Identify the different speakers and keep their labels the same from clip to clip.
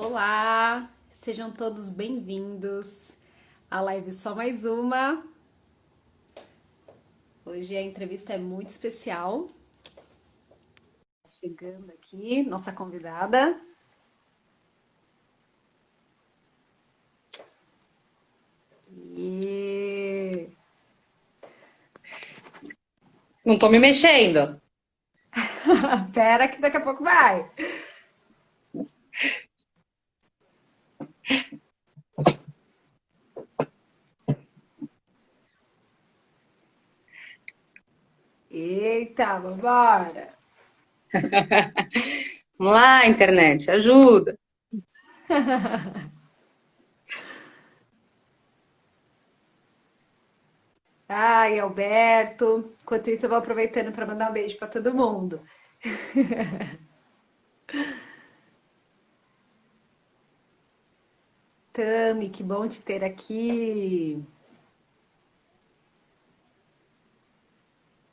Speaker 1: Olá, sejam todos bem-vindos à live Só Mais Uma. Hoje a entrevista é muito especial. Chegando aqui, nossa convidada. E...
Speaker 2: Não tô me mexendo.
Speaker 1: Pera que daqui a pouco vai. Eita, vambora.
Speaker 2: Vamos lá, internet, ajuda.
Speaker 1: Ai, Alberto. Enquanto isso, eu vou aproveitando para mandar um beijo para todo mundo. Tami, que bom te ter aqui.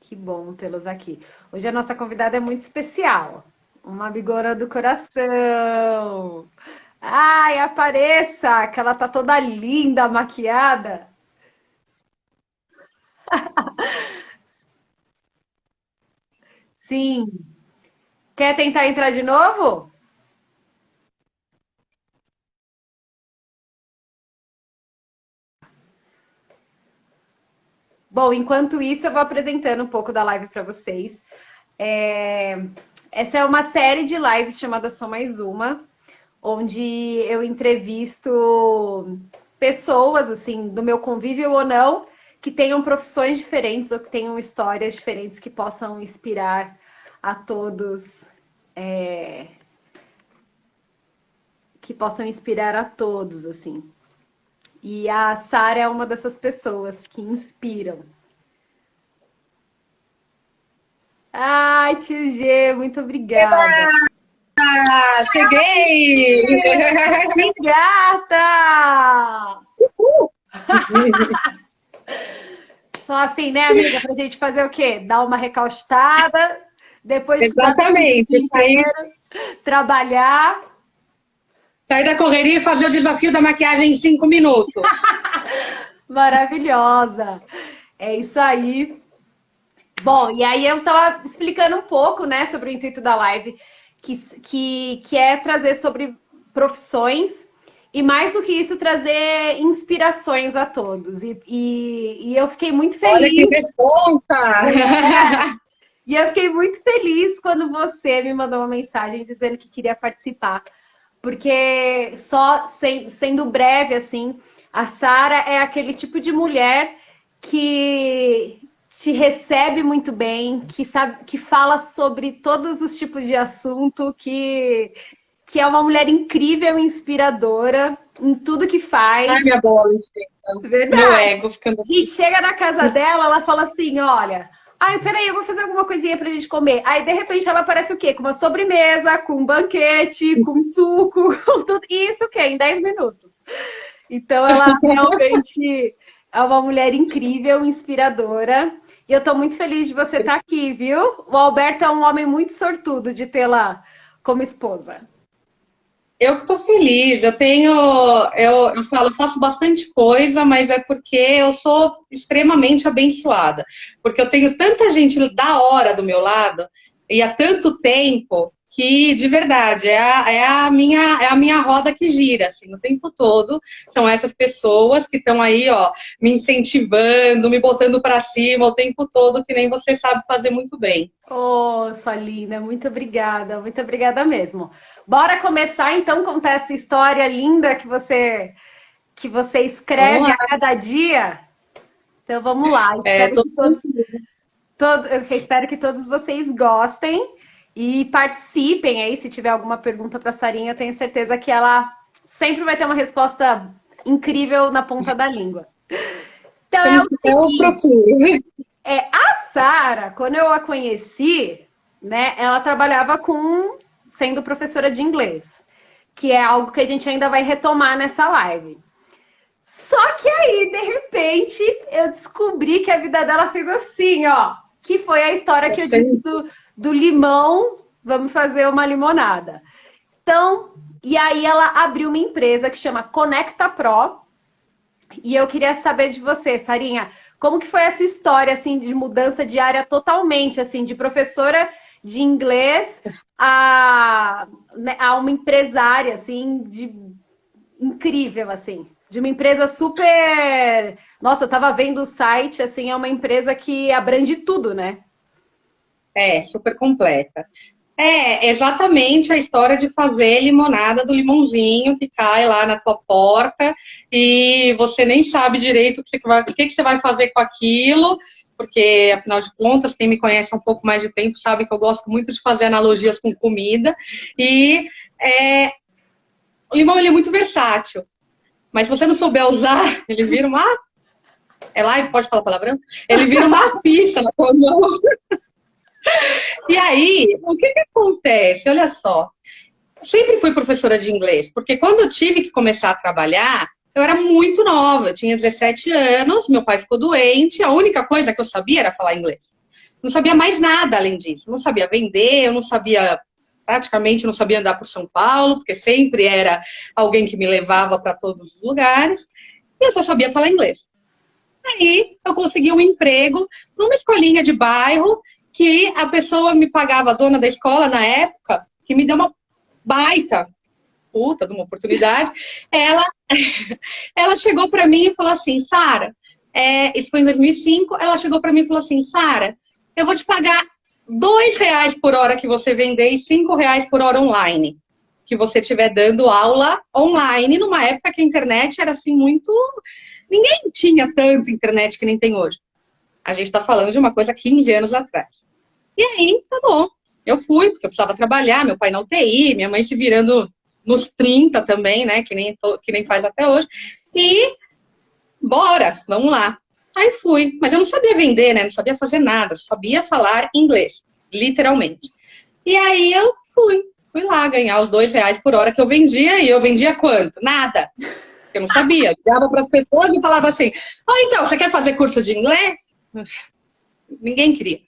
Speaker 1: Que bom tê-los aqui. Hoje a nossa convidada é muito especial. Uma amigona do coração. Ai, apareça, que ela tá toda linda, maquiada. Sim. Quer tentar entrar de novo? Bom, enquanto isso, eu vou apresentando um pouco da live para vocês. É, Essa é uma série de lives chamada Só Mais Uma, onde eu entrevisto pessoas, assim, do meu convívio ou não, que tenham profissões diferentes ou que tenham histórias diferentes que possam inspirar a todos, é, que possam inspirar a todos, assim. E a Sara é uma dessas pessoas que inspiram. Ai, tio G, muito obrigada.
Speaker 2: Ah, cheguei!
Speaker 1: Que gata! Só assim, né, amiga? Pra gente fazer o quê? Dar uma recaustada, depois cuidar do filho o dia
Speaker 2: Exatamente.
Speaker 1: inteiro, trabalhar.
Speaker 2: Sair da correria e fazer o desafio da maquiagem em 5 minutos.
Speaker 1: Maravilhosa. É isso aí. Bom, e aí eu tava explicando um pouco, né, sobre o intuito da live, que é trazer sobre profissões e mais do que isso, trazer inspirações a todos. E eu fiquei muito
Speaker 2: Olha que
Speaker 1: feliz.
Speaker 2: responsa!
Speaker 1: E eu fiquei muito feliz quando você me mandou uma mensagem dizendo que queria participar. Porque sendo breve assim, a Sara é aquele tipo de mulher que te recebe muito bem, que sabe, que fala sobre todos os tipos de assunto, que é uma mulher incrível, inspiradora em tudo que faz.
Speaker 2: Ai, minha bola, gente. Meu
Speaker 1: Verdade.
Speaker 2: ego ficando
Speaker 1: E
Speaker 2: assim.
Speaker 1: chega na casa dela, ela fala assim: olha, ai, peraí, eu vou fazer alguma coisinha pra gente comer. Aí, de repente, ela aparece o quê? Com uma sobremesa, com um banquete, com suco, com tudo. E isso o quê? Em 10 minutos. Então, ela realmente é uma mulher incrível, inspiradora. E eu tô muito feliz de você estar aqui, viu? O Alberto é um homem muito sortudo de tê-la como esposa.
Speaker 2: Eu que tô feliz, eu falo, eu faço bastante coisa, mas é porque eu sou extremamente abençoada, porque eu tenho tanta gente da hora do meu lado e há tanto tempo que, de verdade, é a minha roda que gira, assim, o tempo todo. São essas pessoas que estão aí, ó, me incentivando, me botando para cima o tempo todo, que nem você sabe fazer muito bem.
Speaker 1: Ô, sua linda, muito obrigada mesmo. Bora começar então contar essa história linda que você
Speaker 2: Vamos
Speaker 1: escreve
Speaker 2: lá.
Speaker 1: a cada dia. Então vamos lá.
Speaker 2: É,
Speaker 1: Espero que todos vocês gostem e participem aí. Se tiver alguma pergunta para a Sarinha, eu tenho certeza que ela sempre vai ter uma resposta incrível na ponta da língua. Então é o
Speaker 2: eu
Speaker 1: seguinte.
Speaker 2: procuro.
Speaker 1: A Sara, quando eu a conheci, né, ela trabalhava sendo professora de inglês, que é algo que a gente ainda vai retomar nessa live. Só que aí, de repente, eu descobri que a vida dela fez assim, ó, que foi a história que eu disse do limão, vamos fazer uma limonada. Então, E aí ela abriu uma empresa que chama Conecta Pro. E eu queria saber de você, Sarinha, como que foi essa história assim de mudança de área totalmente, assim, de professora de inglês a, né, a uma empresária assim de incrível assim, de uma empresa super. Nossa, eu tava vendo o site, assim, é uma empresa que abrange tudo, né?
Speaker 2: É, super completa. É exatamente a história de fazer limonada do limãozinho que cai lá na tua porta e você nem sabe direito o que você vai fazer com aquilo, porque, afinal de contas, quem me conhece há um pouco mais de tempo sabe que eu gosto muito de fazer analogias com comida. E o limão ele é muito versátil, mas se você não souber usar, eles viram uma. É live? Pode falar palavrão? Ele vira uma pizza na tua mão. E aí, o que acontece? Olha só. Sempre fui professora de inglês, porque quando eu tive que começar a trabalhar, eu era muito nova, eu tinha 17 anos, meu pai ficou doente, a única coisa que eu sabia era falar inglês. Não sabia mais nada além disso. Não sabia vender, eu não sabia, praticamente não sabia andar por São Paulo, porque sempre era alguém que me levava para todos os lugares, e eu só sabia falar inglês. Aí eu consegui um emprego numa escolinha de bairro, que a pessoa me pagava, a dona da escola na época, que me deu uma baita puta de uma oportunidade, ela, ela chegou para mim e falou assim, Sara, isso foi em 2005, ela chegou para mim e falou assim, Sara, eu vou te pagar R$ 2 por hora que você vender e R$ 5 por hora online, que você estiver dando aula online, numa época que a internet era assim muito... Ninguém tinha tanto internet que nem tem hoje. A gente está falando de uma coisa 15 anos atrás. E aí, tá bom. Eu fui, porque eu precisava trabalhar, meu pai na UTI, minha mãe se virando nos 30 também, né? Que nem faz até hoje. E bora, vamos lá. Aí fui, mas eu não sabia vender, né? Não sabia fazer nada, sabia falar inglês, literalmente. E aí eu fui lá ganhar os R$ 2 por hora que eu vendia, e eu vendia quanto? Nada. Eu não sabia. Eu ligava para as pessoas e falava assim: então, você quer fazer curso de inglês? Ninguém queria.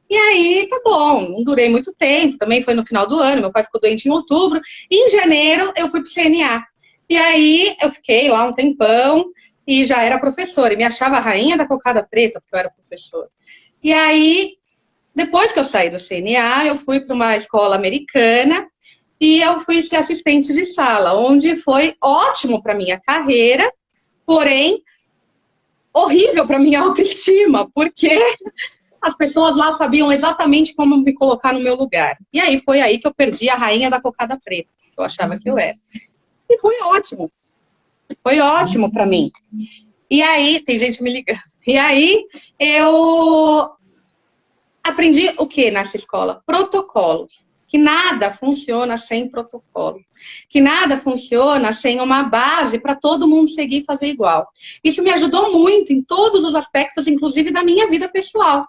Speaker 2: E aí, tá bom, não durei muito tempo, também foi no final do ano, meu pai ficou doente em outubro, e em janeiro eu fui pro CNA. E aí eu fiquei lá um tempão e já era professora, e me achava a rainha da cocada preta, porque eu era professora. E aí, depois que eu saí do CNA, eu fui para uma escola americana e eu fui ser assistente de sala, onde foi ótimo para minha carreira, porém horrível para minha autoestima, porque as pessoas lá sabiam exatamente como me colocar no meu lugar. E aí foi aí que eu perdi a rainha da cocada preta, que eu achava que eu era. E foi ótimo. Foi ótimo para mim. E aí, tem gente me ligando. E aí, eu aprendi o que nessa escola? Protocolos. Que nada funciona sem protocolo. Que nada funciona sem uma base para todo mundo seguir e fazer igual. Isso me ajudou muito em todos os aspectos, inclusive da minha vida pessoal.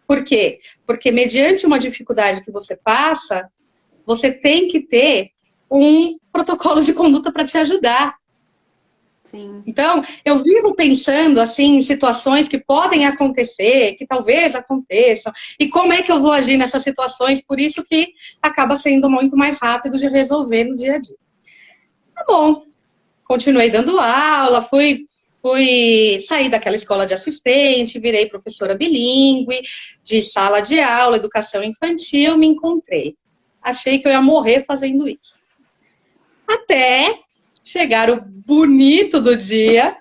Speaker 2: Por quê? Porque mediante uma dificuldade que você passa, você tem que ter um protocolo de conduta para te ajudar.
Speaker 1: Sim.
Speaker 2: Então, eu vivo pensando assim em situações que podem acontecer, que talvez aconteçam, e como é que eu vou agir nessas situações, por isso que acaba sendo muito mais rápido de resolver no dia a dia. Tá bom, continuei dando aula, fui sair daquela escola de assistente, virei professora bilíngue, de sala de aula, educação infantil, me encontrei. Achei que eu ia morrer fazendo isso. Até chegar o bonito do dia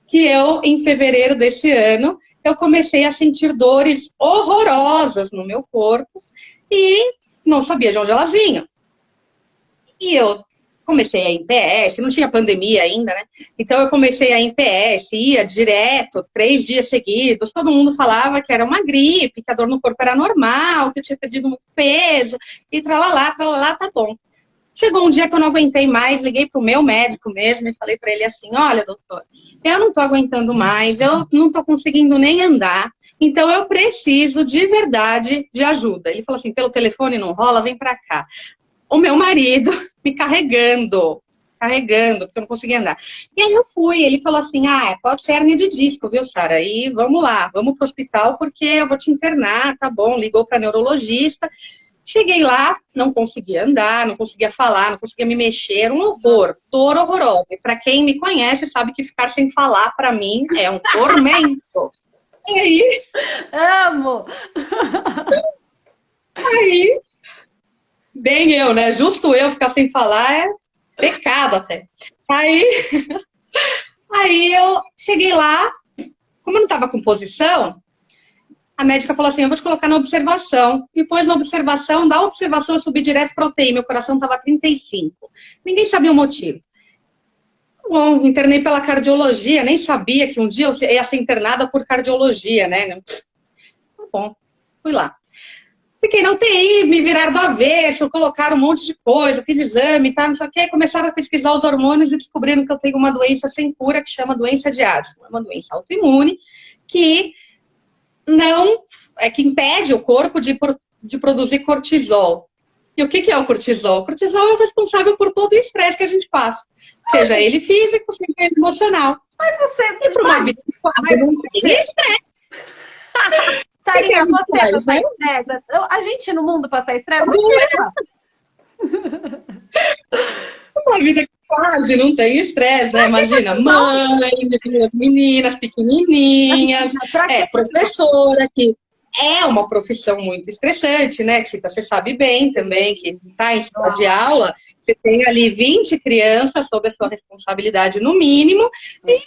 Speaker 2: que eu, em fevereiro desse ano, eu comecei a sentir dores horrorosas no meu corpo e não sabia de onde elas vinham. E eu comecei a ir em PS, não tinha pandemia ainda, né? Então eu comecei a ir em PS, ia direto, 3 dias seguidos, todo mundo falava que era uma gripe, que a dor no corpo era normal, que eu tinha perdido muito peso, e tralalá, tá bom. Chegou um dia que eu não aguentei mais, liguei pro meu médico mesmo e falei para ele assim, olha, doutor, eu não tô aguentando mais, eu não tô conseguindo nem andar, então eu preciso de verdade de ajuda. Ele falou assim, pelo telefone não rola, vem para cá. O meu marido me carregando, porque eu não conseguia andar. E aí eu fui, ele falou assim, pode ser hernia de disco, viu, Sara? E vamos lá, vamos pro hospital porque eu vou te internar, tá bom? Ligou para neurologista. Cheguei lá, não conseguia andar, não conseguia falar, não conseguia me mexer, era um horror, dor horrorosa. E para quem me conhece sabe que ficar sem falar para mim é um tormento. E aí,
Speaker 1: Amo!
Speaker 2: aí, bem eu, né? Justo eu ficar sem falar é pecado até. Aí, aí eu cheguei lá, como eu não estava com posição, a médica falou assim, eu vou te colocar na observação. Me pôs na observação, da observação eu subi direto para UTI, meu coração estava 35. Ninguém sabia o motivo. Bom, internei pela cardiologia, nem sabia que um dia eu ia ser internada por cardiologia, né? Tá bom, fui lá. Fiquei na UTI, me viraram do avesso, colocaram um monte de coisa, fiz exame, tá, não sei o quê, começaram a pesquisar os hormônios e descobriram que eu tenho uma doença sem cura que chama doença de Addison. É uma doença autoimune que não é que impede o corpo de produzir cortisol. E o que é o cortisol? O cortisol é o responsável por todo o estresse que a gente passa. Seja ele físico, seja ele emocional.
Speaker 1: Mas você...
Speaker 2: E para uma vida não tem estresse.
Speaker 1: Sarinha, você passar estresse? A gente no mundo passar estresse?
Speaker 2: Uma vida que quase não tem estresse, né? Imagina, mãe, duas meninas pequenininhas, professora, que é uma profissão muito estressante, né, Tita? Você sabe bem também que tá em sala de aula, você tem ali 20 crianças sob a sua responsabilidade no mínimo, e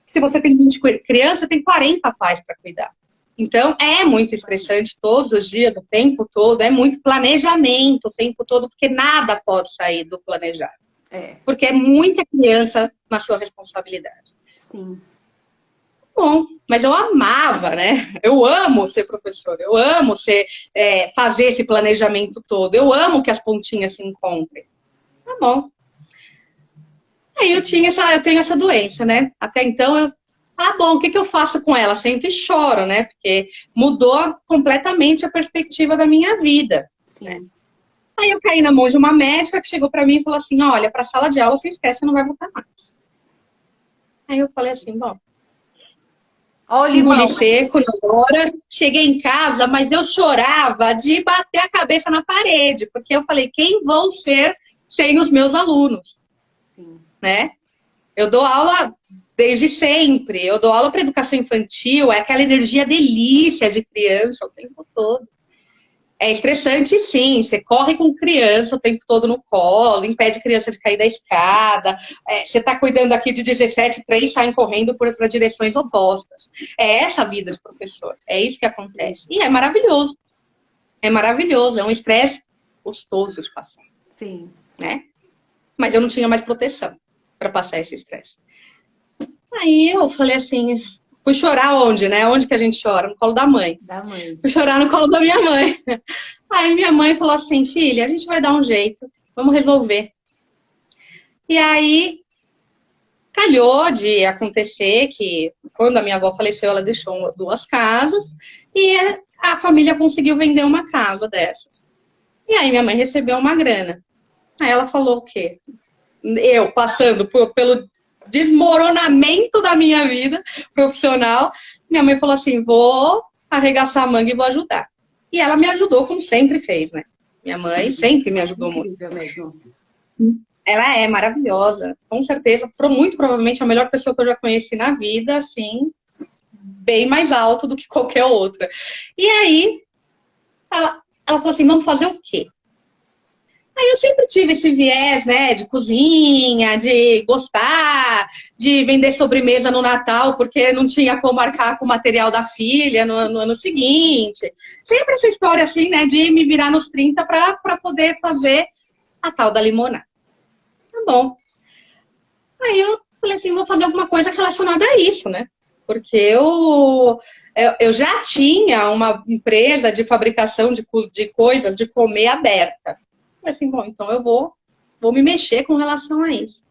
Speaker 2: se você tem 20 crianças, tem 40 pais para cuidar. Então, é muito estressante todos os dias, o tempo todo, é muito planejamento o tempo todo, porque nada pode sair do planejado. Porque é muita criança na sua responsabilidade.
Speaker 1: Sim.
Speaker 2: Bom, mas eu amava, né? Eu amo ser professora, eu amo fazer esse planejamento todo, eu amo que as pontinhas se encontrem. Tá bom. Aí eu tenho essa doença, né? Até então, bom, o que eu faço com ela? Sento e choro, né? Porque mudou completamente a perspectiva da minha vida. Né? Aí eu caí na mão de uma médica que chegou pra mim e falou assim, olha, pra sala de aula você esquece, você não vai voltar mais. Aí eu falei assim, bom, engoli seco na hora, cheguei em casa, mas eu chorava de bater a cabeça na parede, porque eu falei, quem vão ser sem os meus alunos? Sim. Né? Eu dou aula desde sempre, eu dou aula para educação infantil, é aquela energia delícia de criança o tempo todo. É estressante, sim. Você corre com criança o tempo todo no colo, impede criança de cair da escada. Você está cuidando aqui de 17, 3 saem correndo para direções opostas. É essa a vida de professor. É isso que acontece. E é maravilhoso. É maravilhoso. É um estresse gostoso de passar.
Speaker 1: Sim.
Speaker 2: Né? Mas eu não tinha mais proteção para passar esse estresse. Aí eu falei assim... Fui chorar onde, né? Onde que a gente chora? No colo da mãe. Fui chorar no colo da minha mãe. Aí minha mãe falou assim, filha, a gente vai dar um jeito, vamos resolver. E aí, calhou de acontecer que, quando a minha avó faleceu, ela deixou 2 casas e a família conseguiu vender uma casa dessas. E aí minha mãe recebeu uma grana. Aí ela falou o quê? Eu, passando pelo desmoronamento da minha vida profissional, minha mãe falou assim, vou arregaçar a manga e vou ajudar. E ela me ajudou, como sempre fez, né? Minha mãe sempre me ajudou muito. Ela é maravilhosa, com certeza, muito provavelmente a melhor pessoa que eu já conheci na vida, assim, bem mais alto do que qualquer outra. E aí, ela falou assim, vamos fazer o quê? Aí eu sempre tive esse viés, né, de cozinha, de gostar, de vender sobremesa no Natal, porque não tinha como marcar com o material da filha no ano seguinte. Sempre essa história assim, né, de me virar nos 30 para poder fazer a tal da limonada. Tá bom. Aí eu falei assim, vou fazer alguma coisa relacionada a isso, né? Porque eu já tinha uma empresa de fabricação de coisas de comer aberta. Assim, bom, então eu vou me mexer com relação a isso.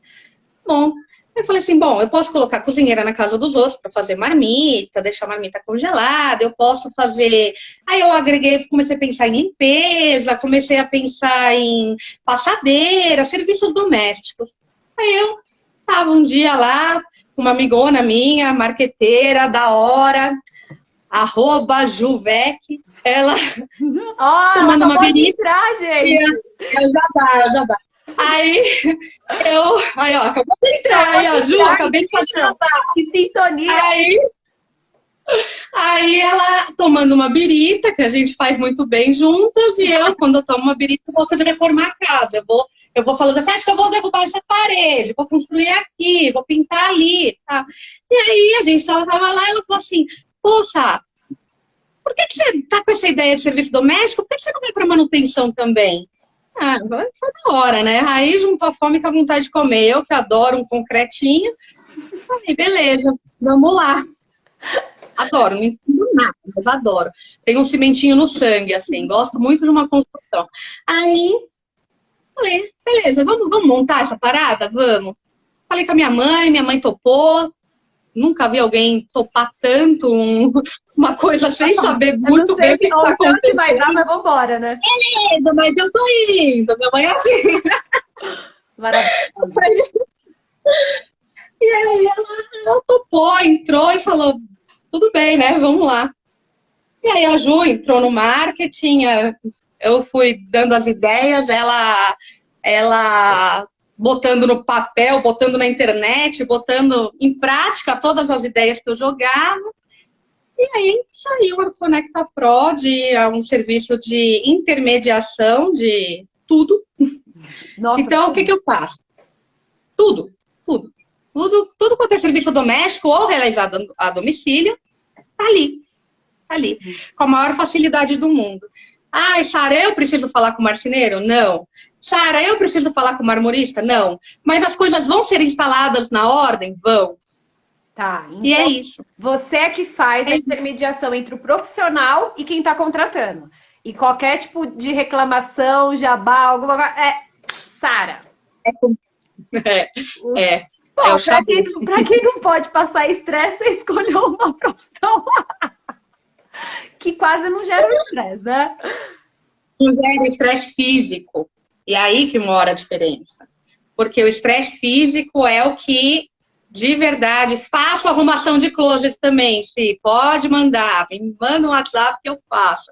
Speaker 2: Bom, eu falei assim, bom, eu posso colocar cozinheira na casa dos outros para fazer marmita, deixar a marmita congelada, eu posso fazer... Aí eu agreguei, comecei a pensar em limpeza, comecei a pensar em passadeira, serviços domésticos. Aí eu tava um dia lá, uma amigona minha, marqueteira, da hora... @Juvec, ela
Speaker 1: Ela
Speaker 2: tomando uma
Speaker 1: acabou de
Speaker 2: birita.
Speaker 1: entrar, gente.
Speaker 2: Já dá. Aí, ó, acabou de entrar,
Speaker 1: Acabou
Speaker 2: aí, ó,
Speaker 1: de
Speaker 2: Ju,
Speaker 1: entrar,
Speaker 2: acabei de fazer
Speaker 1: menina.
Speaker 2: jabá.
Speaker 1: Que sintonia.
Speaker 2: Aí, ela tomando uma birita, que a gente faz muito bem juntas, e eu, quando eu tomo uma birita, gosto de reformar a casa. Eu vou falando assim, acho que eu vou derrubar essa parede, vou construir aqui, vou pintar ali, tá? E aí, ela tava lá, ela falou assim, poxa, por que você tá com essa ideia de serviço doméstico? Por que você não vai para manutenção também? Ah, foi da hora, né? Aí juntou a fome com a vontade de comer. Eu que adoro um concretinho. Falei, beleza, vamos lá. Adoro, não entendo nada, mas adoro. Tem um cimentinho no sangue, assim. Gosto muito de uma construção. Aí, falei, beleza, vamos montar essa parada? Vamos. Falei com a minha mãe topou. Nunca vi alguém topar tanto uma coisa sem saber
Speaker 1: Eu não
Speaker 2: muito bem
Speaker 1: sei
Speaker 2: o que está
Speaker 1: onde que vai dar,
Speaker 2: acontecendo.
Speaker 1: mas vambora, né?
Speaker 2: Beleza, mas eu tô indo. Minha mãe é assim.
Speaker 1: Maravilhoso.
Speaker 2: E aí ela topou, entrou e falou, tudo bem, né? Vamos lá. E aí a Ju entrou no marketing, eu fui dando as ideias, ela botando no papel, botando na internet, botando em prática todas as ideias que eu jogava. E aí saiu a Conecta Pro, um serviço de intermediação de tudo.
Speaker 1: Nossa,
Speaker 2: Então, o que eu faço? Tudo, tudo. Tudo quanto é serviço doméstico ou realizado a domicílio, tá ali, com a maior facilidade do mundo. Ai, Sara, eu preciso falar com o marceneiro? Não. Sara, eu preciso falar com o marmorista? Não. Mas as coisas vão ser instaladas na ordem? Vão.
Speaker 1: tá. Então,
Speaker 2: E é isso.
Speaker 1: você é que faz a intermediação entre o profissional e quem está contratando. E qualquer tipo de reclamação, jabá, alguma coisa. Sara.
Speaker 2: É o
Speaker 1: Pra quem não pode passar estresse, você escolheu uma profissão que quase não gera estresse, né?
Speaker 2: Não gera estresse físico. E aí que mora a diferença. Porque o estresse físico é o que, de verdade, faço arrumação de closet também, se pode mandar, me manda um WhatsApp que eu faço.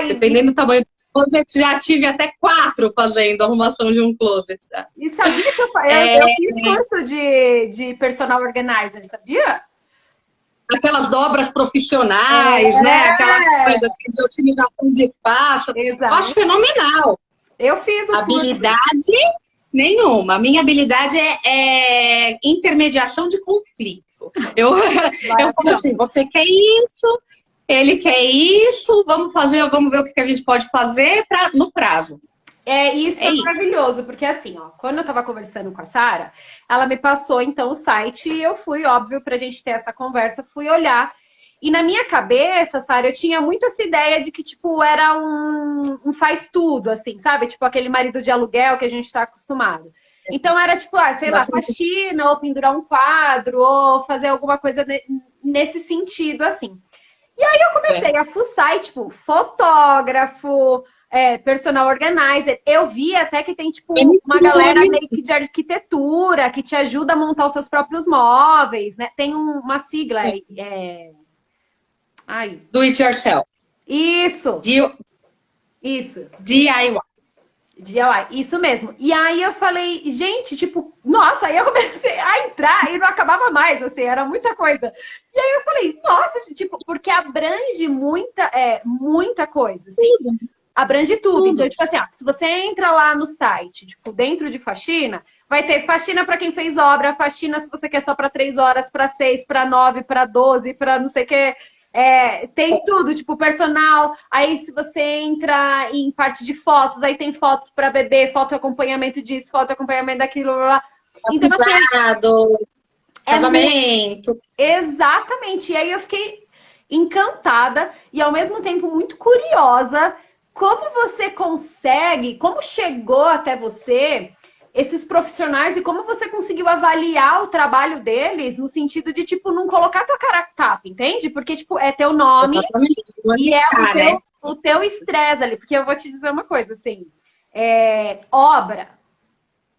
Speaker 2: Dependendo do tamanho do closet, já tive até 4 fazendo arrumação de um closet. Já.
Speaker 1: E sabia que eu fiz curso de personal organizer, sabia?
Speaker 2: Aquelas dobras profissionais, né? Aquela coisa assim, de otimização de espaço.
Speaker 1: Exato.
Speaker 2: Eu acho fenomenal.
Speaker 1: Eu fiz o
Speaker 2: habilidade nenhuma. A minha habilidade é intermediação de conflito. Eu falo assim, você quer isso, ele quer isso, vamos ver o que a gente pode fazer no prazo.
Speaker 1: Isso é maravilhoso, porque assim, ó, quando eu tava conversando com a Sara, ela me passou então o site e eu fui, óbvio, pra gente ter essa conversa, fui olhar. E na minha cabeça, Sara, eu tinha muito essa ideia de que, tipo, era um faz tudo, assim, sabe? Tipo, aquele marido de aluguel que a gente tá acostumado. Então era tipo, sei lá, faxina, ou pendurar um quadro, ou fazer alguma coisa nesse sentido, assim. E aí eu comecei a fuçar, e, tipo, fotógrafo, personal organizer. Eu vi até que tem, tipo, uma galera meio que de arquitetura, que te ajuda a montar os seus próprios móveis, né? Tem uma sigla,
Speaker 2: Do it yourself.
Speaker 1: Isso. Isso.
Speaker 2: DIY.
Speaker 1: DIY, isso mesmo. E aí eu falei, gente, tipo, nossa, aí eu comecei a entrar e não acabava mais, assim, era muita coisa. E aí eu falei, nossa, tipo, porque abrange muita coisa, assim. Abrange tudo. Então, tipo assim, se você entra lá no site, tipo, dentro de faxina, vai ter faxina para quem fez obra, faxina se você quer só para 3 horas, para 6, para 9, para 12, para não sei o que. Tem tudo, tipo, personal. Aí, se você entra em parte de fotos, aí tem fotos para bebê, foto acompanhamento disso, foto acompanhamento daquilo, blá, blá.
Speaker 2: Então, casamento.
Speaker 1: Exatamente. E aí eu fiquei encantada e ao mesmo tempo muito curiosa como você consegue, como chegou até você esses profissionais e como você conseguiu avaliar o trabalho deles no sentido de, tipo, não colocar tua cara a tapa, entende? Porque, tipo, é teu nome e é o teu estresse ali. Porque eu vou te dizer uma coisa, assim, obra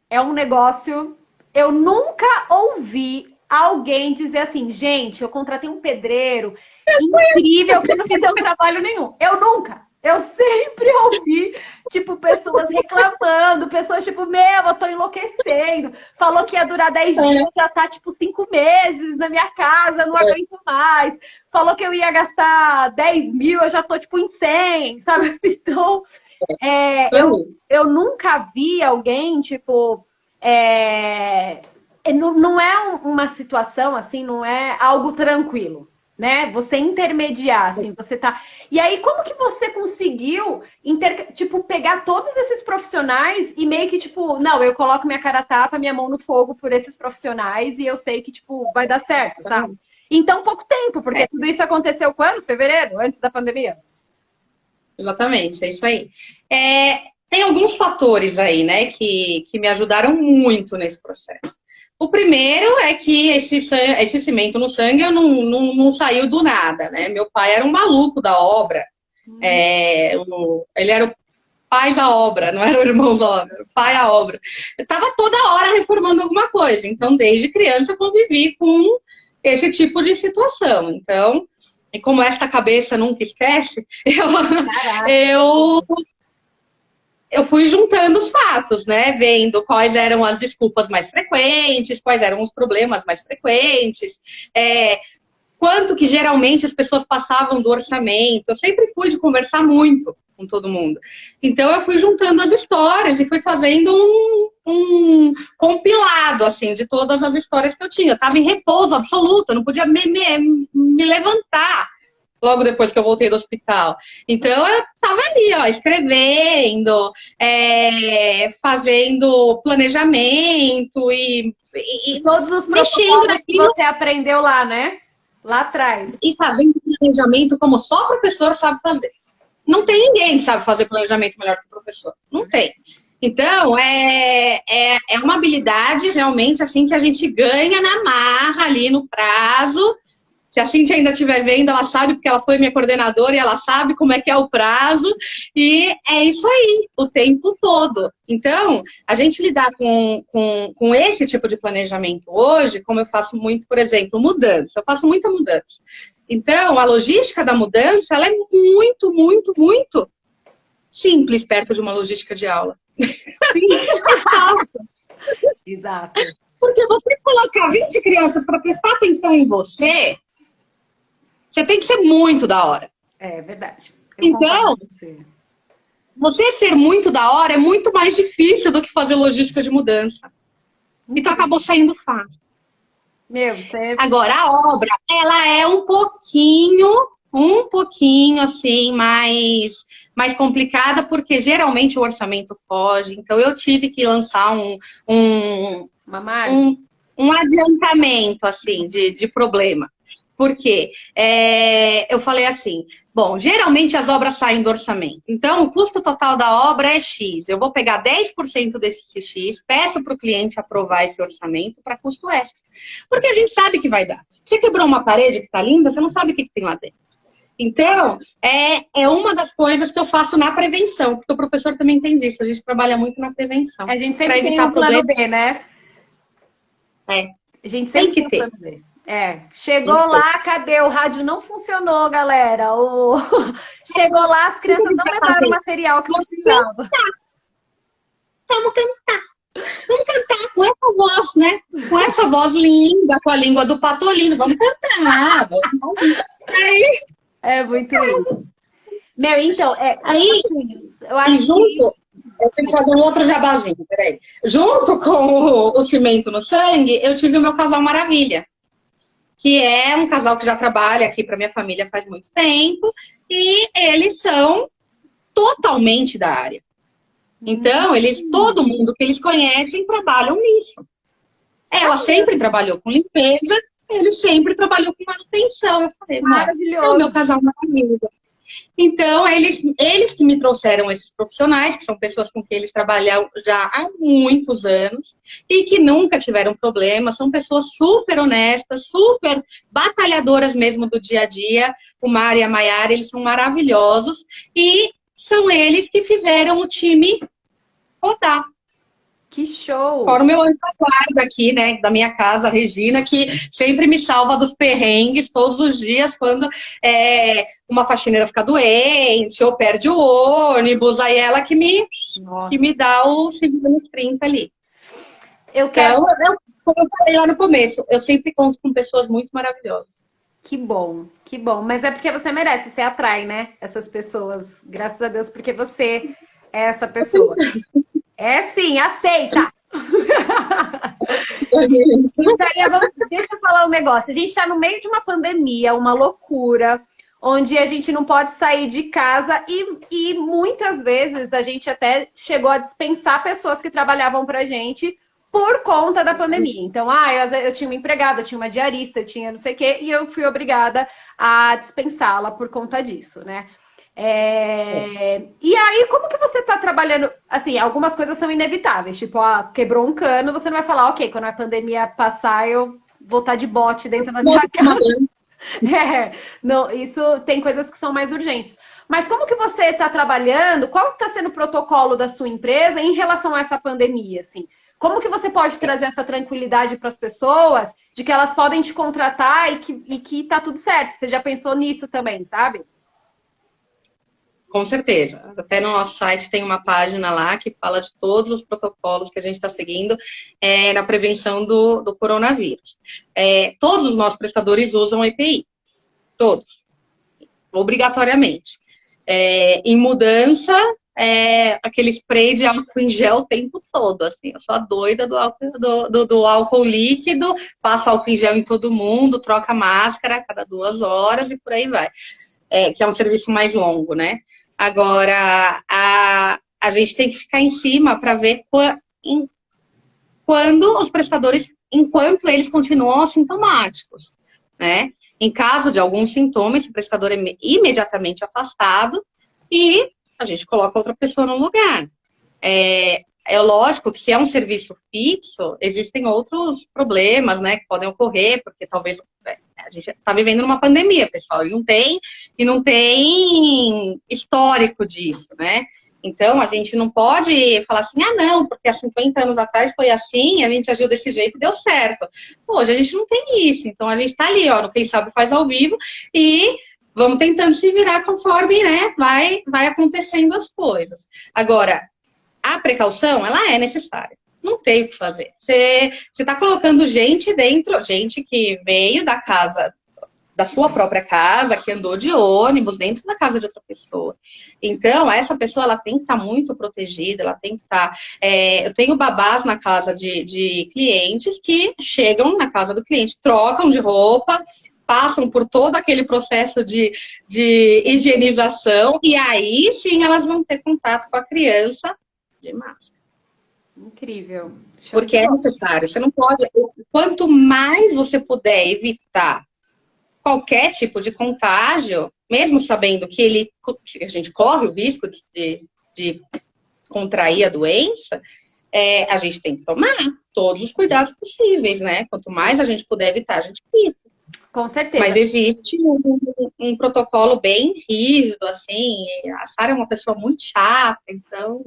Speaker 1: é um negócio... Eu nunca ouvi alguém dizer assim, gente, eu contratei um pedreiro incrível que não me deu trabalho nenhum. Eu nunca. Eu sempre ouvi, tipo, pessoas reclamando, pessoas tipo, meu, eu tô enlouquecendo. Falou que ia durar 10 dias, já tá, tipo, 5 meses na minha casa, não aguento mais. Falou que eu ia gastar 10 mil, eu já tô, tipo, em 100, sabe? Então, eu nunca vi alguém, tipo, não é uma situação assim, não é algo tranquilo, né? Você intermediar, assim, você tá. E aí, como que você conseguiu, tipo, pegar todos esses profissionais e meio que, tipo, não, eu coloco minha cara a tapa, minha mão no fogo por esses profissionais e eu sei que, tipo, vai dar certo, sabe? Em tão pouco tempo, porque tudo isso aconteceu quando? Fevereiro, antes da pandemia.
Speaker 2: Exatamente, é isso aí. Tem alguns fatores aí, né, que me ajudaram muito nesse processo. O primeiro é que esse cimento no sangue eu não saiu do nada, né? Meu pai era um maluco da obra. Ele era o pai da obra, não era o irmão da obra, era o pai da obra. Eu estava toda hora reformando alguma coisa. Então, desde criança, eu convivi com esse tipo de situação. Então, e como esta cabeça nunca esquece, eu eu fui juntando os fatos, né? Vendo quais eram as desculpas mais frequentes, quais eram os problemas mais frequentes, quanto que geralmente as pessoas passavam do orçamento. Eu sempre fui de conversar muito com todo mundo. Então eu fui juntando as histórias e fui fazendo um compilado, assim, de todas as histórias que eu tinha. Eu estava em repouso absoluto, eu não podia me levantar logo depois que eu voltei do hospital. Então, eu estava ali, ó, escrevendo, fazendo planejamento e
Speaker 1: todos os
Speaker 2: mexendo naquilo.
Speaker 1: Que você aprendeu lá, né? Lá atrás.
Speaker 2: E fazendo planejamento como só o professor sabe fazer. Não tem ninguém que sabe fazer planejamento melhor que o professor. Não tem. Então, é uma habilidade realmente assim que a gente ganha na marra ali no prazo. Se a Cintia ainda estiver vendo, ela sabe porque ela foi minha coordenadora e ela sabe como é que é o prazo. E é isso aí, o tempo todo. Então, a gente lidar com esse tipo de planejamento hoje, como eu faço muito, por exemplo, mudança. Eu faço muita mudança. Então, a logística da mudança, ela é muito, muito, muito simples perto de uma logística de aula.
Speaker 1: Exato.
Speaker 2: Porque você colocar 20 crianças para prestar atenção em você tem que ser muito da hora.
Speaker 1: É verdade.
Speaker 2: Então, você ser muito da hora é muito mais difícil do que fazer logística de mudança. Então, acabou saindo fácil. Agora, a obra, ela é um pouquinho, assim, mais complicada, porque geralmente o orçamento foge. Então, eu tive que lançar um adiantamento, assim, de problema. Por quê? Eu falei assim, bom, geralmente as obras saem do orçamento. Então, o custo total da obra é X. Eu vou pegar 10% desse X, peço para o cliente aprovar esse orçamento para custo extra. Porque a gente sabe que vai dar. Você quebrou uma parede que está linda, você não sabe o que tem lá dentro. Então, é uma das coisas que eu faço na prevenção, porque o professor também entende isso. A gente trabalha muito na prevenção.
Speaker 1: A gente sempre tem um plano B, né?
Speaker 2: A
Speaker 1: gente sempre tem um plano B. Chegou lá, cadê? O rádio não funcionou, galera. Chegou lá, as crianças não levaram o material que precisava.
Speaker 2: Vamos cantar com essa voz, né? Com essa voz linda, com a língua do Patolino. Vamos cantar. Aí...
Speaker 1: É muito isso. Meu, então,
Speaker 2: aí, assim, eu acho junto... Eu tenho que fazer um outro jabazinho, peraí. Junto com o cimento no sangue, eu tive o meu casal Maravilha, que é um casal que já trabalha aqui para minha família faz muito tempo, e eles são totalmente da área. Então, todo mundo que eles conhecem trabalham nisso. Ela sempre trabalhou com limpeza, ele sempre trabalhou com manutenção. Eu falei, maravilhoso. É o meu casal maravilhoso. Então, eles que me trouxeram esses profissionais, que são pessoas com quem eles trabalham já há muitos anos e que nunca tiveram problema, são pessoas super honestas, super batalhadoras mesmo do dia a dia. O Mário e a Maiara, eles são maravilhosos e são eles que fizeram o time rodar.
Speaker 1: Que show!
Speaker 2: Fora o meu anjo da guarda aqui, né, da minha casa, a Regina, que sempre me salva dos perrengues todos os dias quando uma faxineira fica doente ou perde o ônibus, aí ela que me dá o 5 nos 30 ali. Então, como eu falei lá no começo, eu sempre conto com pessoas muito maravilhosas.
Speaker 1: Que bom, que bom. Mas é porque você merece, você atrai, né? Essas pessoas. Graças a Deus, porque você é essa pessoa. É sim, aceita! Deixa eu falar um negócio. A gente está no meio de uma pandemia, uma loucura, onde a gente não pode sair de casa e muitas vezes a gente até chegou a dispensar pessoas que trabalhavam pra gente por conta da pandemia. Então, eu tinha uma empregada, eu tinha uma diarista, eu tinha não sei o quê, e eu fui obrigada a dispensá-la por conta disso, né? E aí, como que você tá trabalhando? Assim, algumas coisas são inevitáveis, tipo, quebrou um cano, você não vai falar, ok, quando a pandemia passar, eu vou estar de bote dentro da minha casa. Não, isso tem coisas que são mais urgentes. Mas como que você está trabalhando? Qual está sendo o protocolo da sua empresa em relação a essa pandemia, assim? Como que você pode trazer essa tranquilidade para as pessoas de que elas podem te contratar e que tá tudo certo? Você já pensou nisso também, sabe?
Speaker 2: Com certeza. Até no nosso site tem uma página lá que fala de todos os protocolos que a gente está seguindo na prevenção do coronavírus. Todos os nossos prestadores usam EPI. Todos. Obrigatoriamente. Em mudança, aquele spray de álcool em gel o tempo todo. Assim, eu sou a doida do álcool líquido, passo álcool em gel em todo mundo, troca máscara a cada 2 horas e por aí vai. Que é um serviço mais longo, né? Agora, a gente tem que ficar em cima para ver quando os prestadores, enquanto eles continuam assintomáticos, né? Em caso de algum sintoma, esse prestador é imediatamente afastado e a gente coloca outra pessoa no lugar. É lógico que se é um serviço fixo, existem outros problemas, né, que podem ocorrer, porque talvez a gente está vivendo numa pandemia, pessoal, e não tem histórico disso, né? Então, a gente não pode falar assim, não, porque há 50 anos atrás foi assim, a gente agiu desse jeito e deu certo. Hoje a gente não tem isso, então a gente está ali, ó, no Quem Sabe Faz ao Vivo e vamos tentando se virar conforme, né, vai acontecendo as coisas. Agora, a precaução, ela é necessária. Não tem o que fazer. Você está colocando gente dentro, gente que veio da casa, da sua própria casa, que andou de ônibus dentro da casa de outra pessoa. Então, essa pessoa, ela tem que estar muito protegida, ela tem que estar... eu tenho babás na casa de clientes que chegam na casa do cliente, trocam de roupa, passam por todo aquele processo de higienização, e aí sim elas vão ter contato com a criança de máscara.
Speaker 1: Incrível.
Speaker 2: Porque é necessário. Você não pode... Quanto mais você puder evitar qualquer tipo de contágio, mesmo sabendo que a gente corre o risco de contrair a doença, a gente tem que tomar todos os cuidados possíveis, né? Quanto mais a gente puder evitar, a gente evita.
Speaker 1: Com certeza.
Speaker 2: Mas existe um protocolo bem rígido, assim. A Sara é uma pessoa muito chata, então...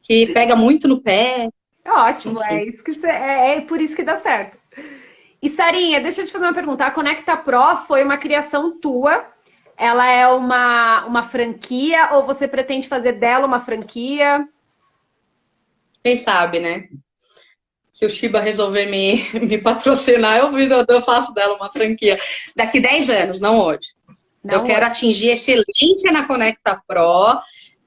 Speaker 2: que pega muito no pé.
Speaker 1: Ótimo, é por isso que dá certo. E Sarinha, deixa eu te fazer uma pergunta. A Conecta Pro foi uma criação tua? Ela é uma franquia ou você pretende fazer dela uma franquia?
Speaker 2: Quem sabe, né? Se o Shiba resolver me patrocinar, eu faço dela uma franquia. Daqui 10 anos, não hoje. Eu quero atingir excelência na Conecta Pro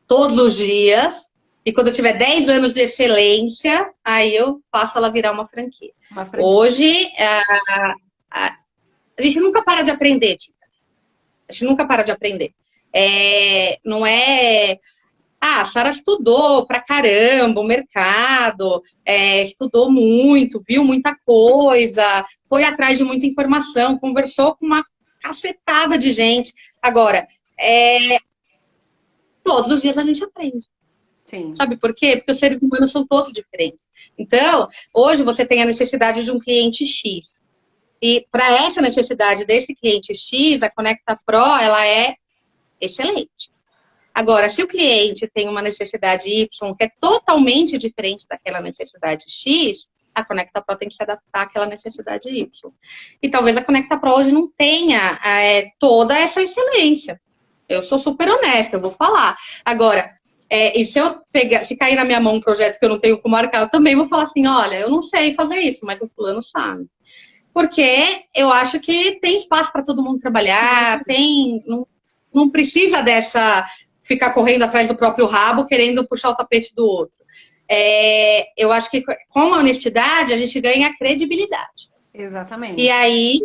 Speaker 2: todos os dias. E quando eu tiver 10 anos de excelência, aí eu faço ela virar uma franquia. Hoje, a gente nunca para de aprender, Tita. A gente nunca para de aprender. Não é... a Sara estudou pra caramba o mercado, estudou muito, viu muita coisa, foi atrás de muita informação, conversou com uma cacetada de gente. Agora, todos os dias a gente aprende.
Speaker 1: Sim.
Speaker 2: Sabe por quê? Porque os seres humanos são todos diferentes. Então, hoje você tem a necessidade de um cliente X. E para essa necessidade desse cliente X, a Conecta Pro, ela é excelente. Agora, se o cliente tem uma necessidade Y que é totalmente diferente daquela necessidade X, a Conecta Pro tem que se adaptar àquela necessidade Y. E talvez a Conecta Pro hoje não tenha toda essa excelência. Eu sou super honesta, eu vou falar. Agora, e se cair na minha mão um projeto que eu não tenho como marcar, eu também vou falar assim, olha, eu não sei fazer isso, mas o fulano sabe. Porque eu acho que tem espaço para todo mundo trabalhar, não precisa ficar correndo atrás do próprio rabo, querendo puxar o tapete do outro. Eu acho que com a honestidade a gente ganha credibilidade.
Speaker 1: Exatamente.
Speaker 2: E aí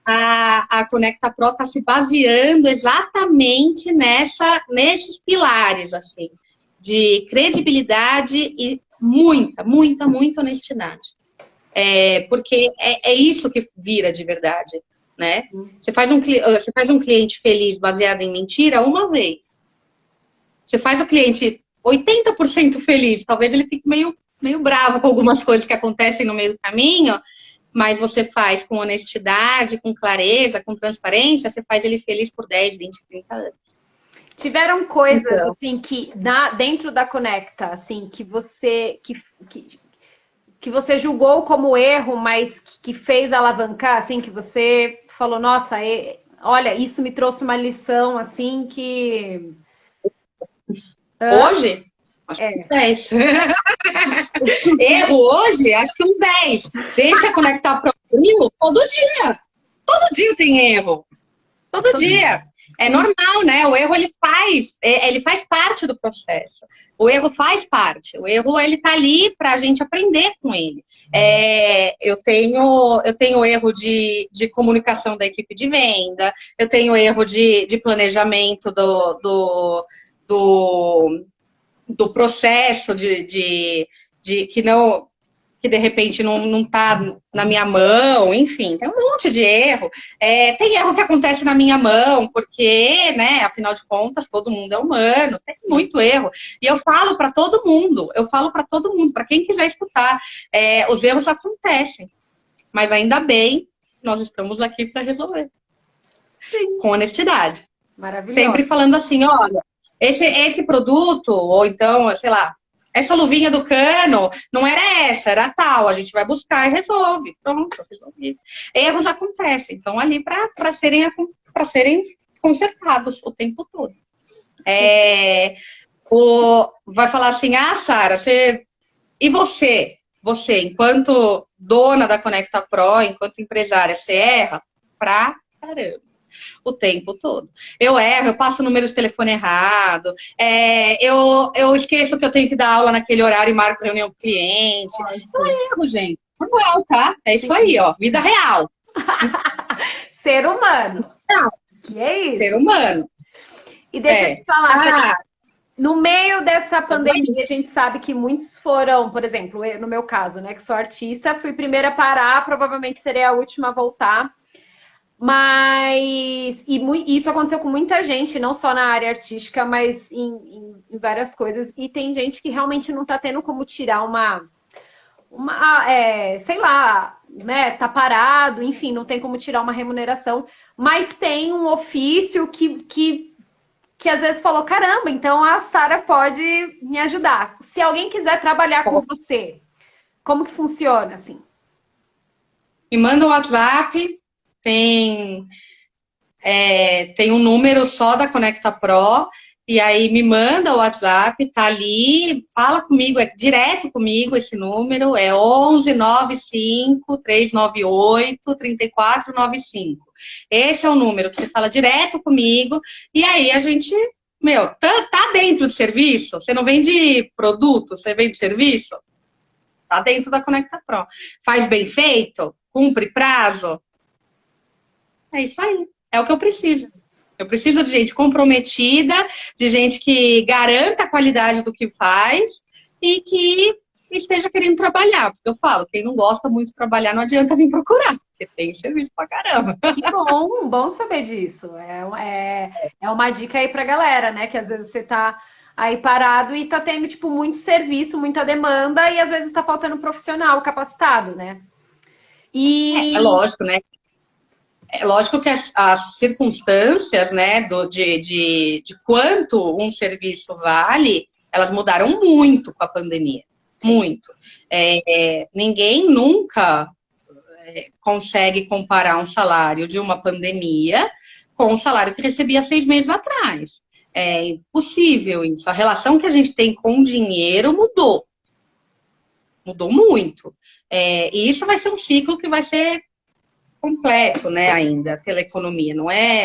Speaker 2: a Conecta Pro está se baseando exatamente nesses pilares, assim, de credibilidade e muita honestidade. Porque é isso que vira de verdade, né? Você faz um cliente feliz baseado em mentira uma vez. Você faz o cliente 80% feliz, talvez ele fique meio bravo com algumas coisas que acontecem no meio do caminho, mas você faz com honestidade, com clareza, com transparência, você faz ele feliz por 10, 20, 30 anos.
Speaker 1: Tiveram coisas, assim, que dentro da Conecta, assim, que você julgou como erro, mas que fez alavancar, assim, que você falou, nossa, olha, isso me trouxe uma lição, assim, que...
Speaker 2: Hoje? Acho que 10. Erro hoje? Acho que uns 10. Desde que a Conecta Pro abriu, todo dia. Todo dia tem erro. Todo dia. É normal, né? O erro, ele faz parte do processo. O erro faz parte. O erro, ele tá ali pra gente aprender com ele. Eu tenho erro de comunicação da equipe de venda, eu tenho erro de planejamento do processo que de repente não tá na minha mão, enfim, tem um monte de erro. Tem erro que acontece na minha mão, porque, né, afinal de contas, todo mundo é humano, tem muito erro. E eu falo para todo mundo, para quem quiser escutar, os erros acontecem, mas ainda bem, nós estamos aqui para resolver. Sim. Com honestidade.
Speaker 1: Maravilhoso.
Speaker 2: Sempre falando assim, olha, esse produto, ou então, sei lá, essa luvinha do cano, não era essa, era tal. A gente vai buscar e resolve. Pronto, resolvi. Erros acontecem, então ali para serem consertados o tempo todo. Vai falar assim, Sara, e você, enquanto dona da Conecta Pro, enquanto empresária, você erra pra caramba. O tempo todo. Eu erro, eu passo o número de telefone errado, eu esqueço que eu tenho que dar aula naquele horário e marco reunião com o cliente. Eu erro, gente. Normal, tá? É isso aí, ó. Vida real.
Speaker 1: Ser humano. Que é isso?
Speaker 2: Ser humano.
Speaker 1: E deixa eu te falar, no meio dessa pandemia, a gente sabe que muitos foram, por exemplo, no meu caso, né, que sou artista, fui primeira a parar, provavelmente serei a última a voltar. Mas isso aconteceu com muita gente, não só na área artística, mas em várias coisas. E tem gente que realmente não tá tendo como tirar sei lá, né? Tá parado, enfim, não tem como tirar uma remuneração. Mas tem um ofício que às vezes falou, caramba, então a Sara pode me ajudar. Se alguém quiser trabalhar com você, como que funciona, assim?
Speaker 2: Me manda um WhatsApp. Tem um número só da Conecta Pro, e aí me manda o WhatsApp, tá ali, fala comigo, direto comigo esse número, é 11 95 398 3495. Esse é o número que você fala direto comigo, e aí a gente, tá dentro do serviço? Você não vende produto, você vende serviço? Tá dentro da Conecta Pro. Faz bem feito? Cumpre prazo? É isso aí. É o que eu preciso. Eu preciso de gente comprometida, de gente que garanta a qualidade do que faz e que esteja querendo trabalhar. Porque eu falo, quem não gosta muito de trabalhar, não adianta vir procurar, porque tem serviço pra caramba.
Speaker 1: Que bom saber disso. É uma dica aí pra galera, né? Que às vezes você tá aí parado e tá tendo, tipo, muito serviço, muita demanda e às vezes tá faltando profissional capacitado, né?
Speaker 2: É lógico, né? É lógico que as circunstâncias, né, de quanto um serviço vale, elas mudaram muito com a pandemia. Muito. Ninguém nunca consegue comparar um salário de uma pandemia com o salário que recebia 6 meses atrás. É impossível isso. A relação que a gente tem com o dinheiro mudou. Mudou muito. E isso vai ser um ciclo que vai ser completo, né, ainda, pela economia.